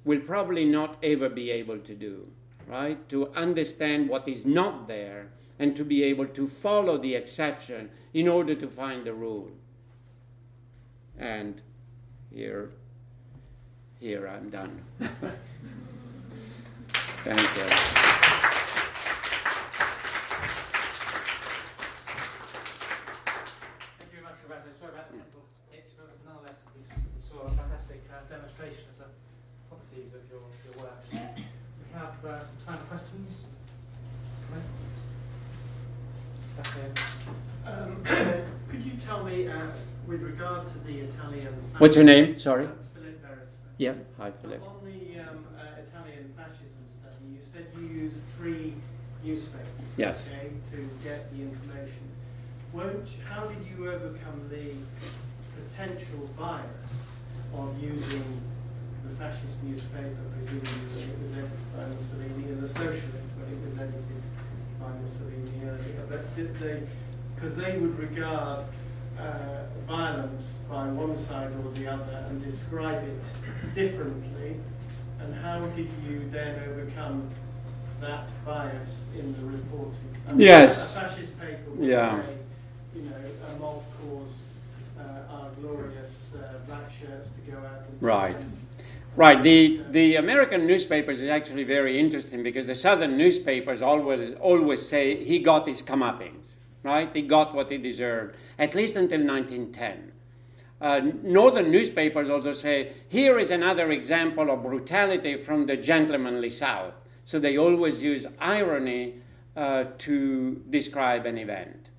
will probably not ever be able to do, right? To understand what is not there and to be able to follow the exception in order to find the rule. And here I'm done. Thank you. Thank you very much, Roberto. Sorry about the technical hitch, but nonetheless, we saw a fantastic demonstration of the properties of your work. We have some time for questions. Comments? Back here. Could you tell me, with regard to the Italian... What's your name? Sorry. Philip Veris. Yeah. Hi, Philip. On the Italian fascism study, you said you used 3 newspapers, Yes. okay, to get the information. How did you overcome the potential bias of using the fascist newspaper, presumably when it was edited by Mussolini, and the socialist when it was edited by Mussolini earlier? But did they, because they would regard violence by one side or the other and describe it differently, and how did you then overcome that bias in the reporting? I mean, Yes. A fascist paper would Yeah. say, a mob caused our glorious black shirts to go out and... Right. Right. The American newspapers is actually very interesting because the Southern newspapers always say he got his comeuppings, right? He got what he deserved, at least until 1910. Northern newspapers also say, here is another example of brutality from the gentlemanly South. So they always use irony to describe an event.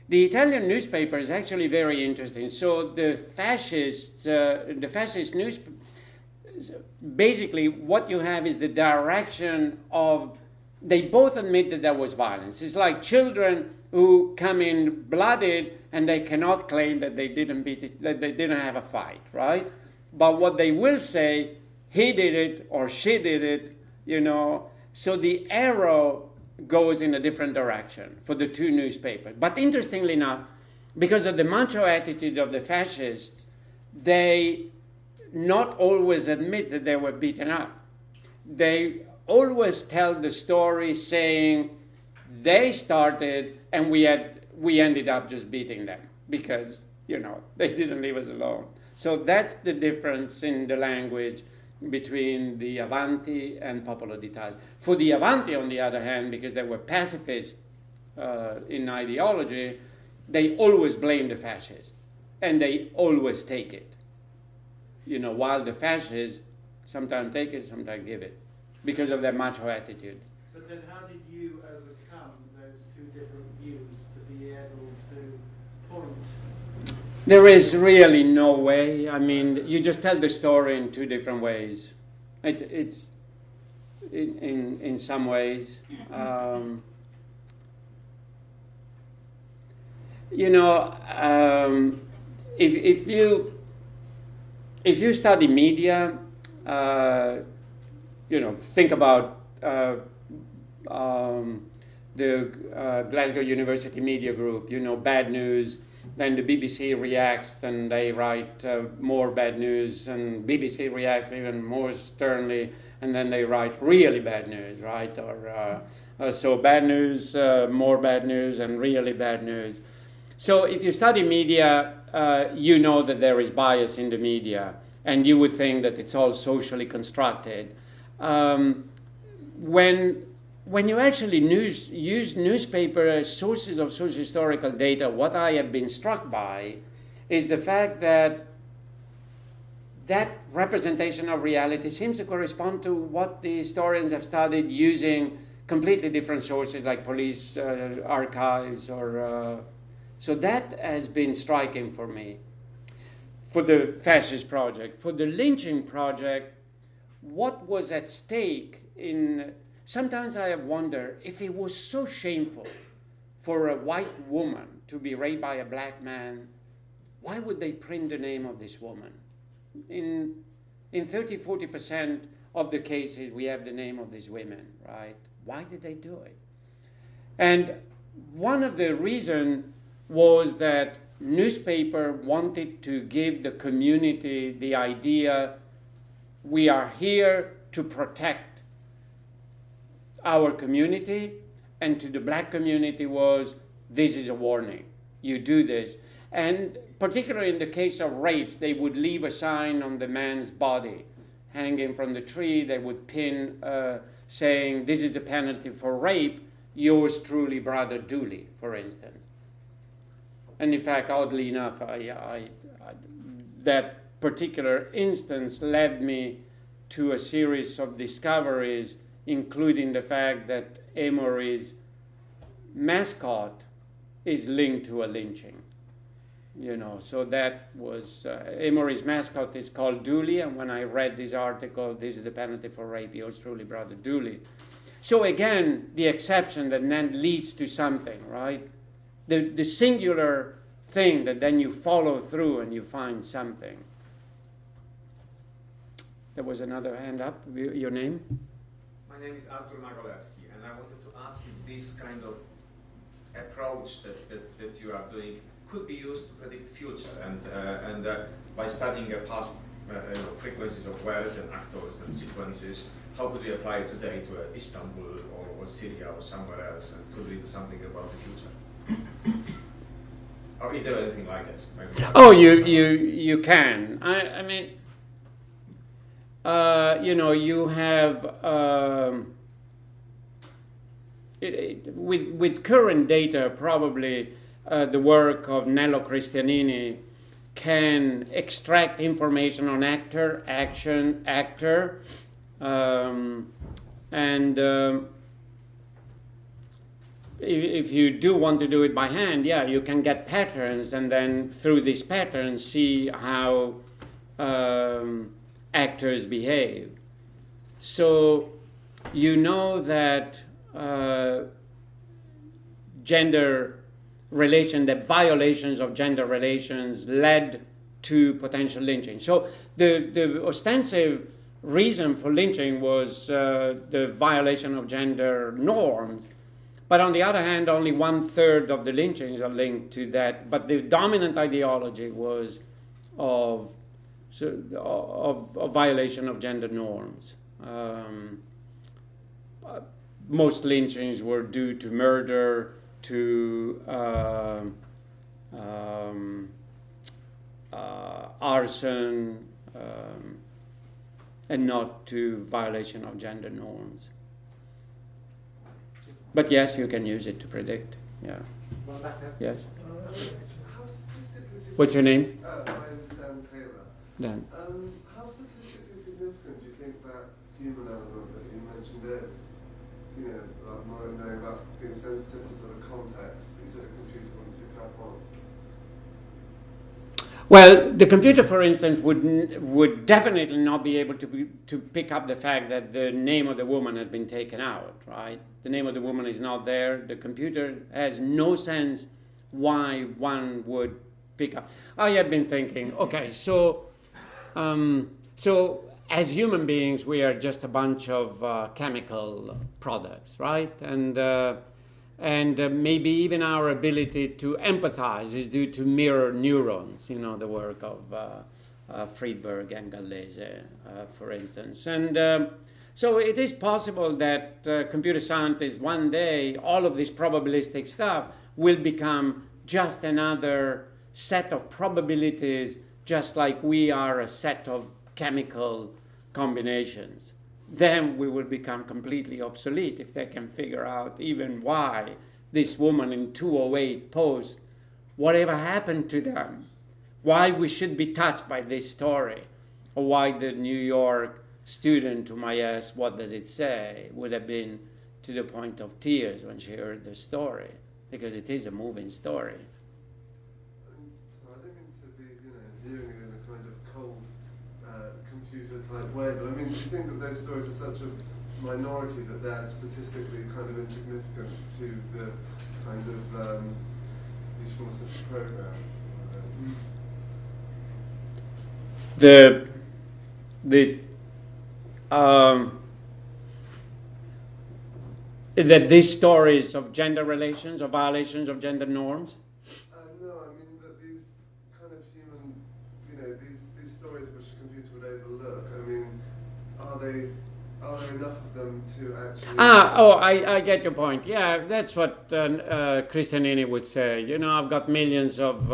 The Italian newspaper is actually very interesting. So the fascist news, basically what you have is the direction of, they both admit that there was violence. It's like children who come in blooded and they cannot claim that they didn't beat it, that they didn't have a fight, right? But what they will say, he did it or she did it, So the arrow goes in a different direction for the 2 newspapers. But interestingly enough, because of the macho attitude of the fascists, they not always admit that they were beaten up. They always tell the story saying they started and we ended up just beating them because, they didn't leave us alone. So that's the difference in the language between the Avanti and Popolo d'Italia. For the Avanti, on the other hand, because they were pacifists in ideology, they always blame the fascists, and they always take it. While the fascists sometimes take it, sometimes give it, because of their macho attitude. But then how did you overcome those 2 different views to be able to point? There is really no way. I mean, you just tell the story in 2 different ways. It's in some ways. If you study media, think about the Glasgow University Media Group. Bad news. Then the BBC reacts and they write more bad news, and BBC reacts even more sternly, and then they write really bad news, right? So bad news, more bad news, and really bad news. So if you study media, you know that there is bias in the media, and you would think that it's all socially constructed. When you actually use newspaper as sources of socio-historical data, what I have been struck by is the fact that that representation of reality seems to correspond to what the historians have studied using completely different sources like police archives so that has been striking for me. For the fascist project. For the lynching project, what was at stake in... Sometimes I have wondered if it was so shameful for a white woman to be raped by a black man, why would they print the name of this woman? In 30-40% of the cases, we have the name of these women, right? Why did they do it? And one of the reasons was that newspaper wanted to give the community the idea we are here to protect our community, and to the black community was, this is a warning, you do this. And particularly in the case of rapes, they would leave a sign on the man's body hanging from the tree. They would pin saying, this is the penalty for rape, yours truly, Brother Dooley, for instance. And in fact, oddly enough, that particular instance led me to a series of discoveries, including the fact that Emory's mascot is linked to a lynching. You know, so that was, Emory's mascot is called Dooley, and when I read this article, this is the penalty for rape, yours truly, Brother Dooley. So again, the exception that then leads to something, right? The singular thing that then you follow through and you find something. There was another hand up. Your name? My name is Artur Magolewski, and I wanted to ask you, this kind of approach that you are doing could be used to predict future, and by studying past frequencies of words and actors and sequences, how could we apply it today to Istanbul or Syria or somewhere else, and could we do something about the future? Or is there anything like this? Oh, you can. I mean, you know, you have with current data, probably the work of Nello Cristianini can extract information on actor, action, actor, and if you do want to do it by hand, yeah, you can get patterns, and then through these patterns see how actors behave. So you know that gender relation, that violations of gender relations led to potential lynching. So the ostensive reason for lynching was the violation of gender norms. But on the other hand, only 1/3 of the lynchings are linked to that. But the dominant ideology was of violation of gender norms. Most lynchings were due to murder, to arson, and not to violation of gender norms. But yes, you can use it to predict. Yeah. One back there. Yes. How statistically significant? What's your name? My name's Dan Taylor. Dan. How statistically significant do you think that human element that you mentioned is? You know, like knowing about being sensitive to sort of context that you said a computer wouldn't pick up on. Well, the computer, for instance, would definitely not be able to pick up the fact that the name of the woman has been taken out, right? The name of the woman is not there. The computer has no sense why one would pick up. I have been thinking, okay, so as human beings, we are just a bunch of chemical products, right? And maybe even our ability to empathize is due to mirror neurons, you know, the work of Friedberg and Gallese, for instance. And so it is possible that computer scientists one day, all of this probabilistic stuff will become just another set of probabilities, just like we are a set of chemical combinations. Then we will become completely obsolete if they can figure out even why this woman in 208 posed, whatever happened to them, why we should be touched by this story, or why the New York student whom I asked, what does it say, would have been to the point of tears when she heard the story, because it is a moving story. So I don't mean to be, viewing it in a kind of cold computer type way, but I mean, do you think that those stories are such a minority that they're statistically kind of insignificant to the kind of usefulness of the program? that these stories of gender relations, of violations of gender norms? No, I mean that these kind of human, these stories which a computer would overlook. I mean, are there enough of them to actually? I get your point. Yeah, that's what Christianini would say. I've got millions of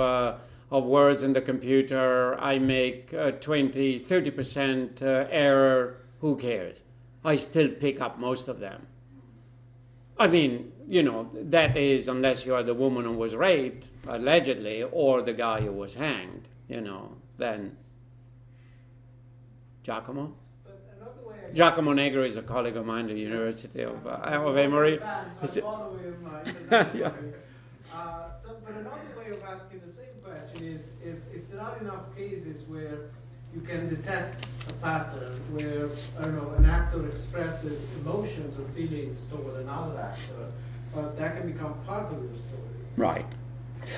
words in the computer. I make 20, 30% error. Who cares? I still pick up most of them. I mean, that is unless you are the woman who was raped, allegedly, or the guy who was hanged, then Giacomo? Giacomo Negro is a colleague of mine at the University of Emory. Yeah. But another way of asking the same question is if there are enough cases where you can detect a pattern where, I don't know, an actor expresses emotions or feelings toward another actor, but that can become part of your story. Right.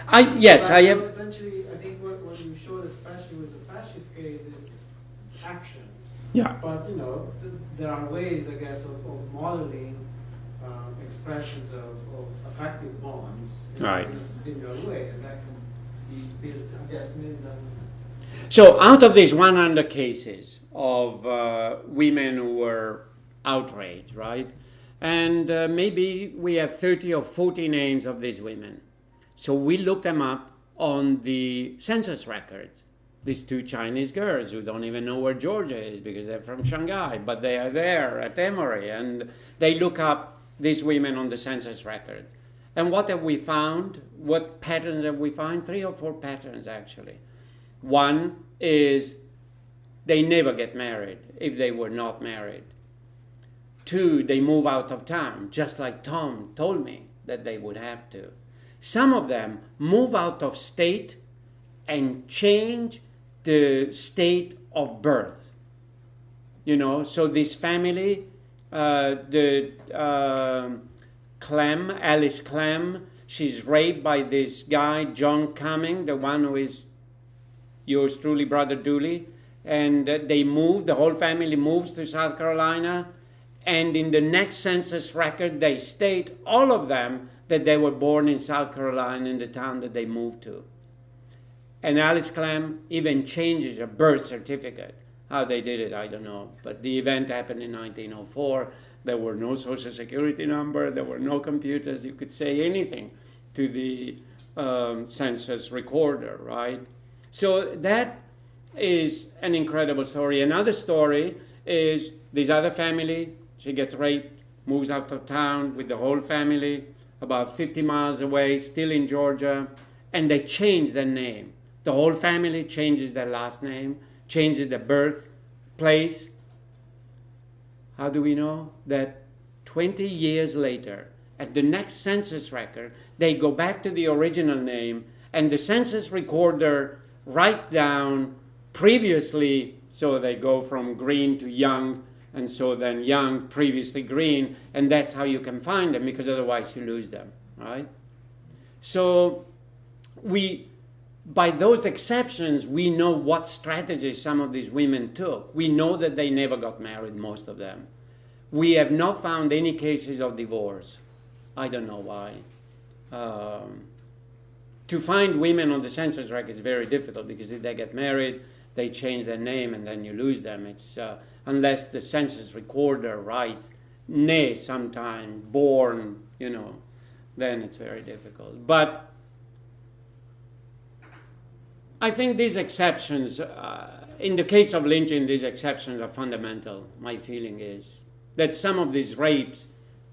So have. essentially, I think what you showed, especially with the fascist case, is actions. Yeah. But there are ways, I guess, of modeling expressions of affective bonds in a similar way, and that can be built. I guess maybe that was. So out of these 100 cases of women who were outraged, right? And maybe we have 30 or 40 names of these women. So we looked them up on the census records. These 2 Chinese girls who don't even know where Georgia is because they're from Shanghai, but they are there at Emory, and they look up these women on the census records. And what have we found? What patterns have we found? 3 or 4 patterns, actually. One is they never get married if they were not married. 2, they move out of town, just like Tom told me that they would have to. Some of them move out of state and change the state of birth. So this family, Alice Clem, she's raped by this guy, John Cumming, the one who is yours truly, Brother Dooley, and the whole family moves to South Carolina, and in the next census record, they state, all of them, that they were born in South Carolina, in the town that they moved to. And Alice Clem even changes her birth certificate. How they did it, I don't know, but the event happened in 1904. There were no social security number, there were no computers, you could say anything to the census recorder, right? So that is an incredible story. Another story is this other family. She gets raped, moves out of town with the whole family, about 50 miles away, still in Georgia, and they change their name. The whole family changes their last name, changes their birthplace. How do we know? That 20 years later, at the next census record, they go back to the original name, and the census recorder writes down previously, so they go from Green to Young, and so then Young, previously Green, and that's how you can find them, because otherwise you lose them, right? So by those exceptions, we know what strategies some of these women took. We know that they never got married, most of them. We have not found any cases of divorce. I don't know why. To find women on the census record is very difficult, because if they get married, they change their name and then you lose them. It's unless the census recorder writes "ne" sometime, born, then it's very difficult. But I think these exceptions, in the case of lynching, these exceptions are fundamental. My feeling is that some of these rapes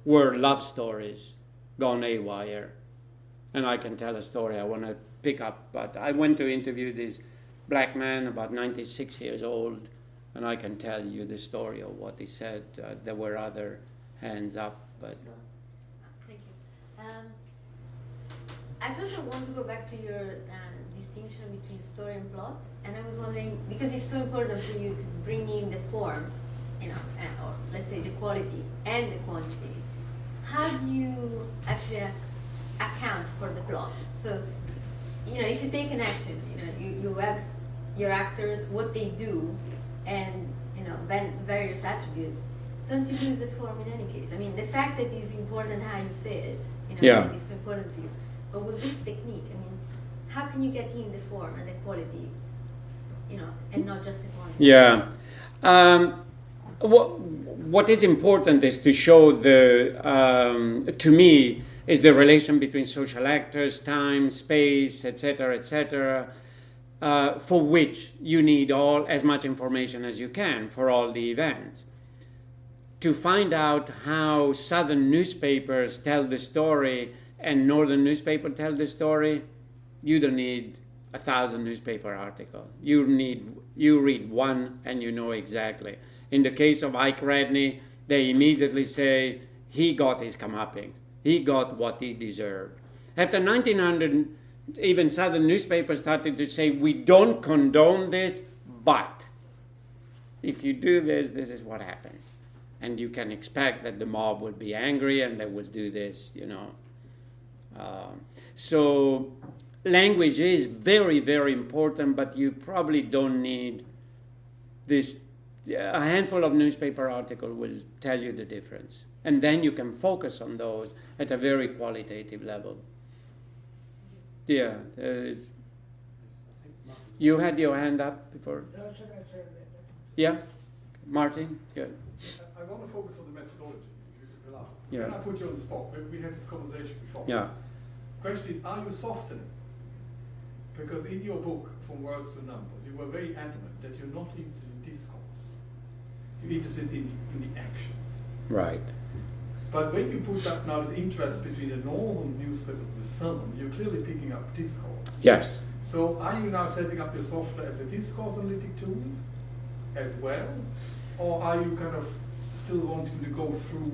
were love stories gone haywire. And I can tell a story I want to pick up, but I went to interview this black man, about 96 years old, and I can tell you the story of what he said. There were other hands up, but... Thank you. I sort of want to go back to your distinction between story and plot, and I was wondering, because it's so important for you to bring in the form, or let's say the quality and the quantity, how do you actually account for the plot? So, if you take an action, you have your actors, what they do, and then various attributes. don't you use the form in any case? I mean, the fact that it's important how you say it, Yeah. like it's so important to you. But with this technique, I mean, how can you get in the form and the quality, and not just the quantity? Yeah. What is important is to show to me, is the relation between social actors, time, space, etc., for which you need as much information as you can for all the events. To find out how southern newspapers tell the story and northern newspapers tell the story, you don't need 1,000 newspaper articles. You read one and you know exactly. In the case of Ike Redney, they immediately say he got his comeuppance. He got what he deserved. After 1900, even southern newspapers started to say, we don't condone this, but if you do this, this is what happens. And you can expect that the mob will be angry and they will do this, So language is very, very important, but you probably don't need this. A handful of newspaper articles will tell you the difference. And then you can focus on those at a very qualitative level. Yeah. You had your hand up before? Yeah? Martin? Good. I want to focus on the methodology, if you allow. Yeah. Can I put you on the spot? We had this conversation before. Yeah. Question is, are you softening? Because in your book, From Words to Numbers, you were very adamant that you're not interested in discourse. You're interested in the actions. Right. But when you put up now this interest between the northern newspaper and the southern, you're clearly picking up discourse. Yes. So are you now setting up your software as a discourse analytic tool as well? Or are you kind of still wanting to go through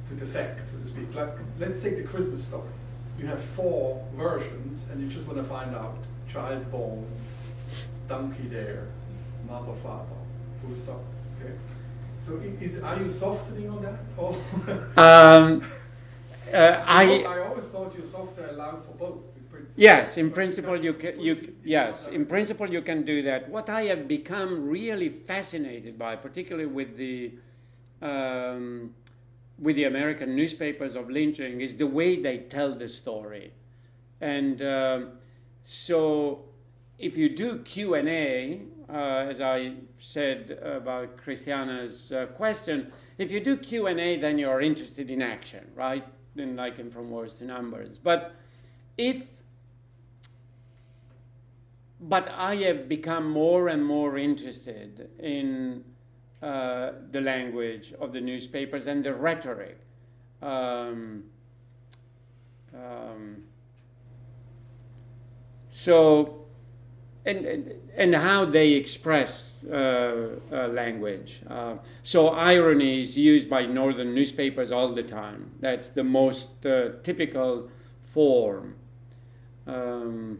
to the facts, so to speak? Like, let's take the Christmas story. You have 4 versions, and you just want to find out child born, donkey there, mother, father, full stop. Okay. So are you softening on that? Or I always thought your software allows for both. Yes, in principle in principle you can do that. What I have become really fascinated by, particularly with the American newspapers of lynching, is the way they tell the story. And so if you do Q&A, as I said about Christiana's question, if you do Q&A, then you're interested in action, right? And like in From Words to Numbers. But I have become more and more interested in the language of the newspapers and the rhetoric. And how they express language. So irony is used by northern newspapers all the time. That's the most typical form. So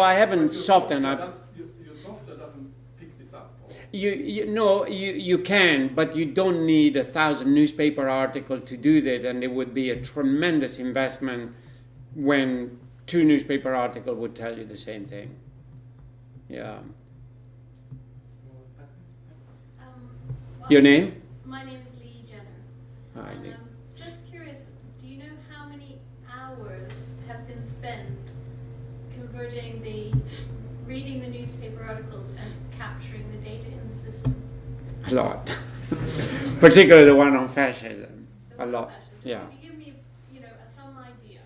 I haven't softened. Your software doesn't pick this up. You can, but you don't need 1,000 newspaper articles to do that, and it would be a tremendous investment when 2 newspaper articles would tell you the same thing. Yeah. Your name? My name is Lee Jenner. Hi, And Lee. just curious, do you know how many hours have been spent converting reading the newspaper articles and capturing the data in the system? A lot. Particularly the one on fascism. The A one lot. fashion. Just Yeah. could you give me, some idea?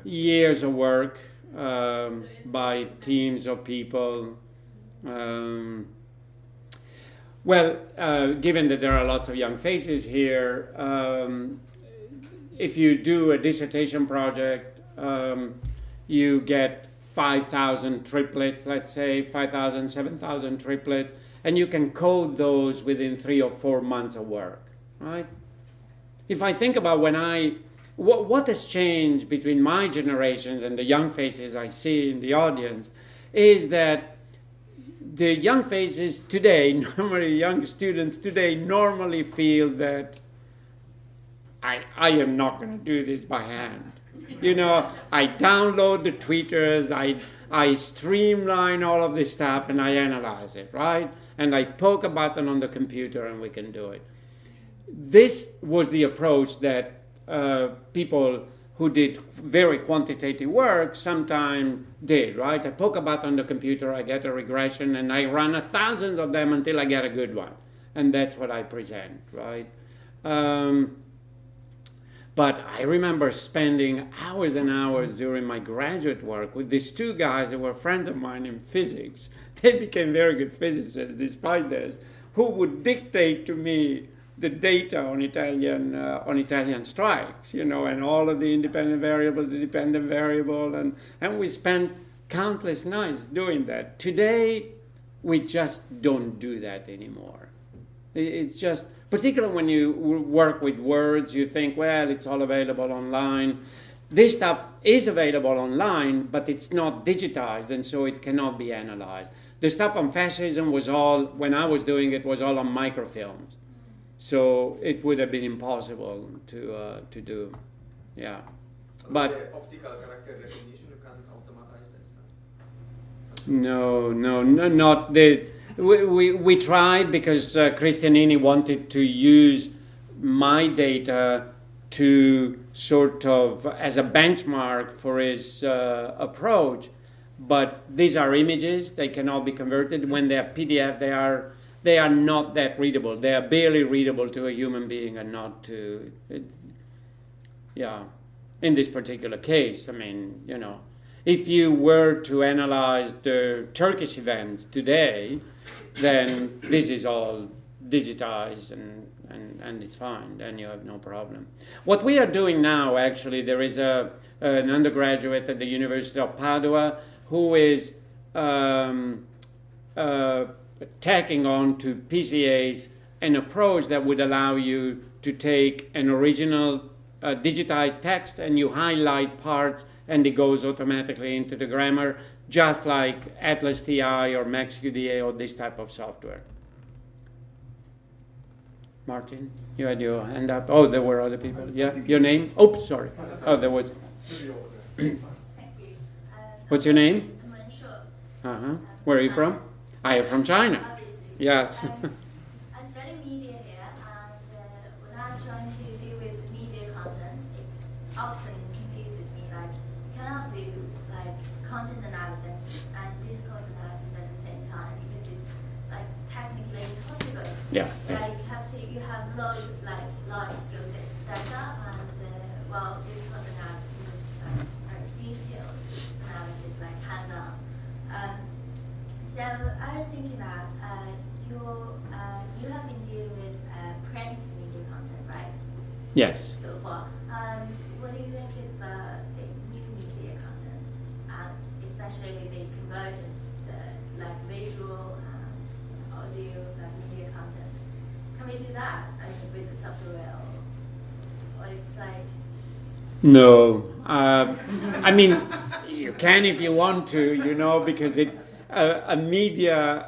Years of work by teams of people. Given that there are lots of young faces here, if you do a dissertation project, you get 5,000 triplets, let's say 5,000, 7,000 triplets, and you can code those within 3 or 4 months of work, right? If I think about what has changed between my generation and the young faces I see in the audience, is that the young faces today, normally young students today, normally feel that I am not going to do this by hand. I download the tweeters, I streamline all of this stuff and I analyze it, right? And I poke a button on the computer and we can do it. This was the approach that people who did very quantitative work sometimes did, right? I poke a button on the computer, I get a regression, and I run 1,000 of them until I get a good one. And that's what I present, right? But I remember spending hours and hours during my graduate work with these two guys that were friends of mine in physics. They became very good physicists despite this, who would dictate to me the data on Italian strikes, you know, and all of the independent variable, the dependent variable, and we spent countless nights doing that. Today, we just don't do that anymore. It's just, particularly when you work with words, you think, well, it's all available online. This stuff is available online, but it's not digitized, and so it cannot be analyzed. The stuff on fascism was all, when I was doing it, was all on microfilms. So it would have been impossible to do, yeah. But the optical character recognition, you can automatize that stuff? no, not the. We tried because Christianini wanted to use my data to sort of as a benchmark for his approach, but these are images. They cannot be converted. When they are PDF, they are not that readable. They are barely readable to a human being and not to, yeah. In this particular case, I mean, you know, if you were to analyze the Turkish events today, then this is all digitized and it's fine, then you have no problem. What we are doing now, actually, there is an undergraduate at the University of Padua who is tacking on to PCAs an approach that would allow you to take an original digitized text and you highlight parts and it goes automatically into the grammar, just like Atlas TI or MaxQDA or this type of software. Martin, you had your hand up. Oh, there were other people. Yeah, your name? Oh, sorry. Oh, there was. What's your name? Uh-huh. Where are you from? I am from China. Obviously. Yes. I study media here, and when I'm trying to deal with media content, it often confuses me. Like, you cannot do like content analysis and discourse analysis at the same time because it's like technically impossible. Yeah. Like, you have loads of like large scale data, and discourse analysis is like very detailed analysis, like hands-on. So I was thinking that you have been dealing with print media content, right? Yes. So far. And what do you think of the new media content, especially with the convergence, the like visual and audio like media content? Can we do that? I mean, with the software, or it's like. No. I mean, you can if you want to, you know, because a media,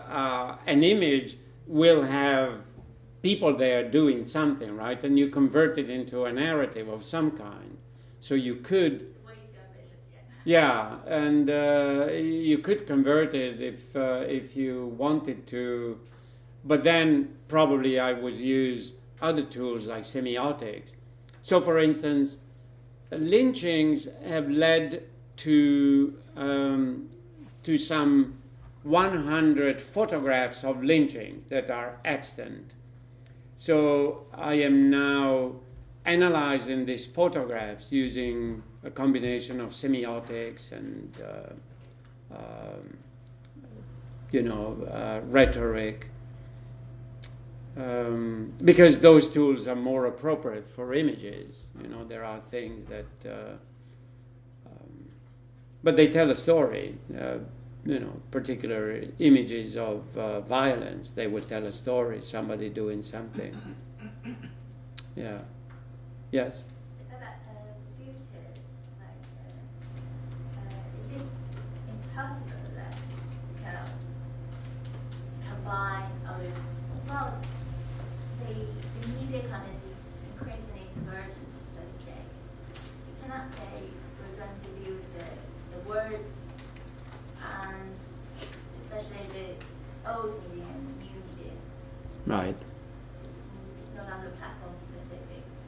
an image will have people there doing something, right? And you convert it into a narrative of some kind. So you could. It's way too ambitious, yeah. Yeah, and you could convert it if you wanted to, but then probably I would use other tools like semiotics. So, for instance, lynchings have led to some 100 photographs of lynchings that are extant. So I am now analyzing these photographs using a combination of semiotics and rhetoric, because those tools are more appropriate for images. You know, there are things that, but they tell a story. Particular images of violence, they will tell a story, somebody doing something. Yeah. Yes? About future, like, is it impossible that you cannot combine all this? Well, the media content is increasingly convergent those days. You cannot say we're going to deal with the words Right. It's not under platform specifics.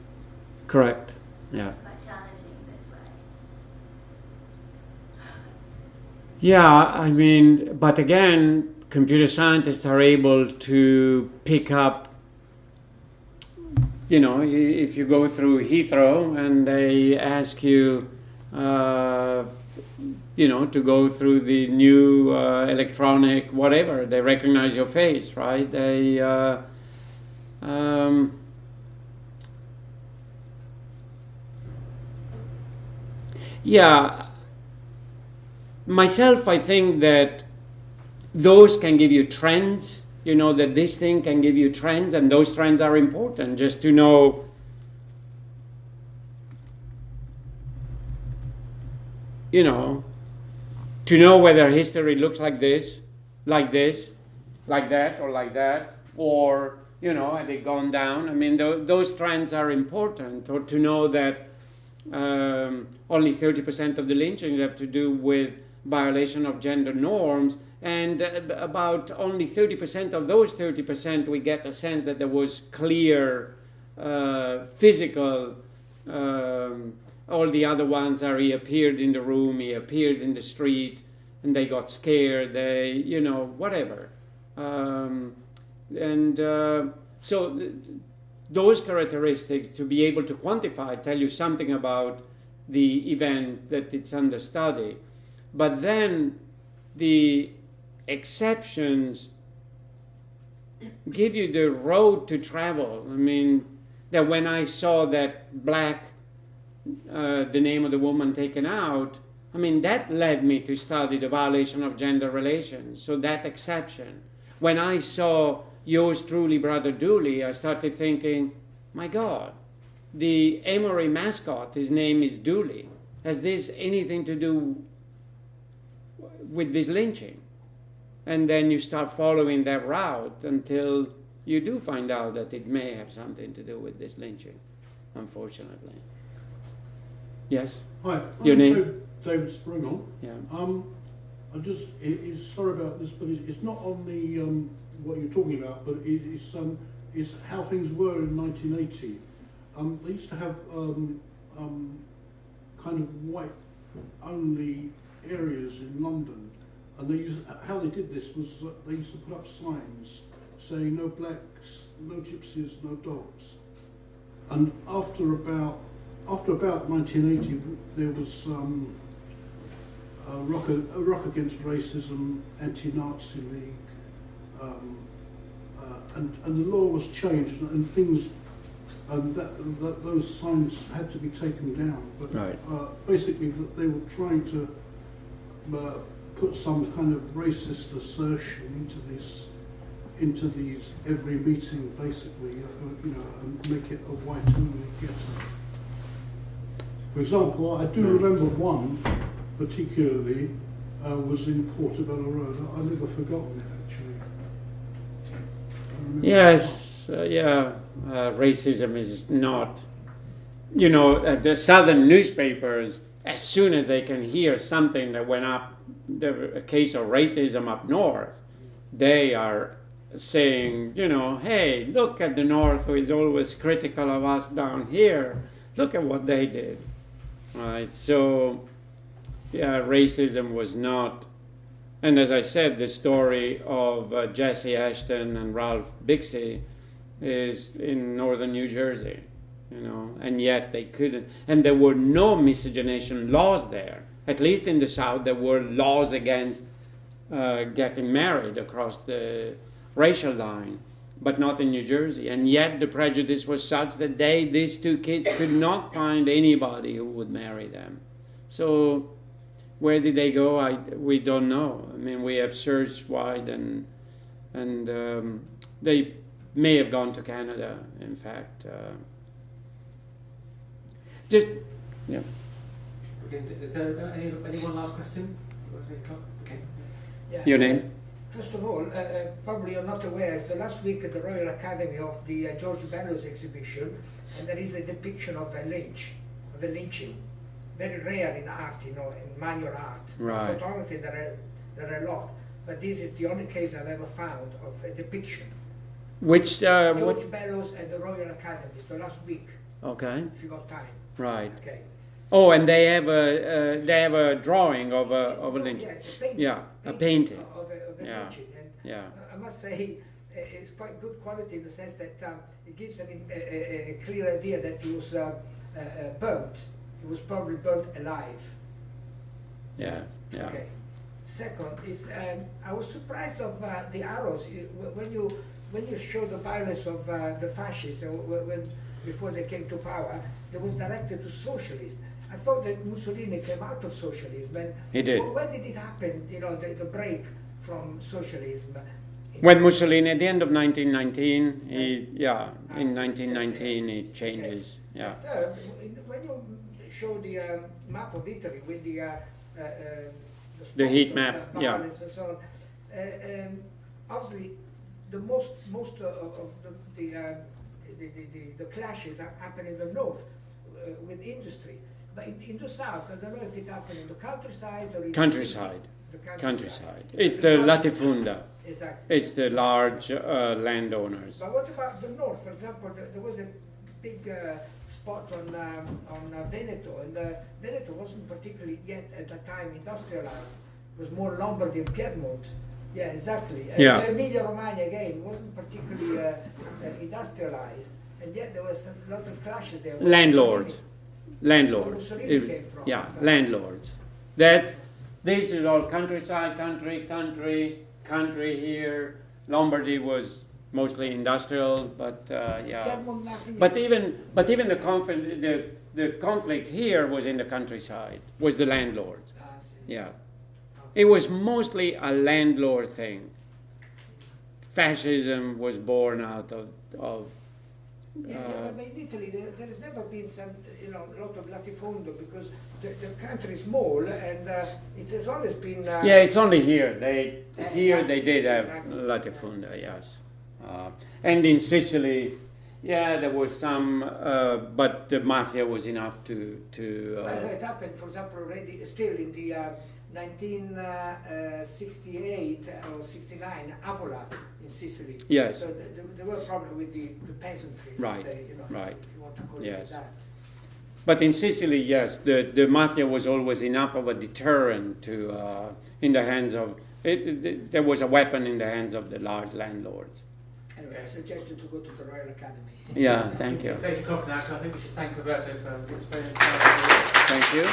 Correct. Yeah. It's quite challenging this way. Yeah, I mean, but again, computer scientists are able to pick up, you know, if you go through Heathrow and they ask you, you know, to go through the new electronic whatever, they recognize your face, right? They, yeah, myself, I think that those can give you trends, you know, that this thing can give you trends, and those trends are important just to know, you know, to know whether history looks like this, like that, or like that, or, you know, had it gone down. I mean, those trends are important, or to know that only 30% of the lynchings have to do with violation of gender norms, and about only 30% of those 30% we get a sense that there was clear physical. All the other ones are he appeared in the room, he appeared in the street, and they got scared, they, you know, whatever. So those characteristics, to be able to quantify, tell you something about the event that it's under study. But then the exceptions give you the road to travel. I mean, that when I saw that black, the name of the woman taken out, I mean, that led me to study the violation of gender relations. So that exception. When I saw yours truly, Brother Dooley, I started thinking, my God, the Emory mascot, his name is Dooley. Has this anything to do with this lynching? And then you start following that route until you do find out that it may have something to do with this lynching, unfortunately. Yes? Hi, Your name? David Springer. Yeah. I just, sorry about this, but it's not on the what you're talking about, but it's how things were in 1980. They used to have kind of white-only areas in London, and how they did this was they used to put up signs saying no blacks, no gypsies, no dogs. And after about 1980, there was a rock against racism, anti-Nazi League, and the law was changed, and things, and those signs had to be taken down. But right. Basically, they were trying to put some kind of racist assertion into these every meeting, basically, you know, and make it a white-only ghetto. For example, I do remember one particularly was in Portobello Road. I've never forgotten it, actually. Yes, racism is not, you know, the southern newspapers, as soon as they can hear something that went up, a case of racism up north, they are saying, you know, hey, look at the North who is always critical of us down here. Look at what they did. Right, so, yeah, racism was not, and as I said, the story of Jesse Ashton and Ralph Bixby is in northern New Jersey, you know, and yet they couldn't, and there were no miscegenation laws there. At least in the South, there were laws against getting married across the racial line, but not in New Jersey. And yet the prejudice was such that these two kids could not find anybody who would marry them. So where did they go? We don't know. I mean, we have searched wide, and they may have gone to Canada, in fact. Yeah. Okay, is there any one last question? Okay. Yeah. Your name? First of all, probably you're not aware, it's the last week at the Royal Academy of the George Bellows exhibition, and there is a depiction of a lynching. Very rare in art, you know, in manual art. Right. In photography, there are a lot, but this is the only case I've ever found of a depiction. Which, what? George Bellows at the Royal Academy. It's the last week, Okay, if you got time. right. Okay. Oh, and they have a drawing of a lynching. Yeah, it's a painting. Yeah, a painting. Of a Yeah. lynching. And Yeah. I must say, it's quite good quality in the sense that it gives a clear idea that he was burnt. He was probably burnt alive. Yeah, yeah. Okay. Second is I was surprised of the arrows when you show the violence of the fascists when before they came to power. They was directed to socialists. I thought that Mussolini came out of socialism. And He did. When did it happen? You know, the break from socialism. When Mussolini, at the end of 1919, in 1919 he changes. Yeah. Third, when you show the map of Italy with The heat spots of, map, yeah. violence and so on, obviously the most of the clashes happen in the north with industry, but in the south, I don't know if it happened in the countryside or in Countryside. the Countryside. It's the latifunda. Exactly. It's the large landowners. But what about the north? For example, there was a big spot on Veneto, and Veneto wasn't particularly yet at that time industrialized. It was more Lombardy and Piedmont. Yeah, exactly. And Yeah. Emilia-Romagna again wasn't particularly industrialized, and yet there was a lot of clashes there. Landlords. Where Landlords. Mussolini came from. Yeah, landlords. This is all countryside, country here. Lombardy was mostly industrial, but yeah. Piedmont, nothing But yet. even the conflict here was in the countryside, was the landlords. I see. Yeah. It was mostly a landlord thing. Fascism was born out of Yeah, but in Italy there has never been some, a lot of latifondo because the country is small and it has always been. yeah, it's only here. They did have exactly. latifunda, yes. And in Sicily, yeah, there was some, but the mafia was enough to. Well, it happened, for example, already still in the 1968 or 69, Avola in Sicily. Yes. So there were problems with the peasantry, Right, let's say, right. if you want to call it Yes. like that. But in Sicily, yes, the mafia was always enough of a deterrent to, in the hands of, there was a weapon in the hands of the large landlords. Anyway, I suggest you to go to the Royal Academy. Yeah, thank you. It's 8 o'clock now, so I think we should thank Roberto for this very inspiring. Thank you.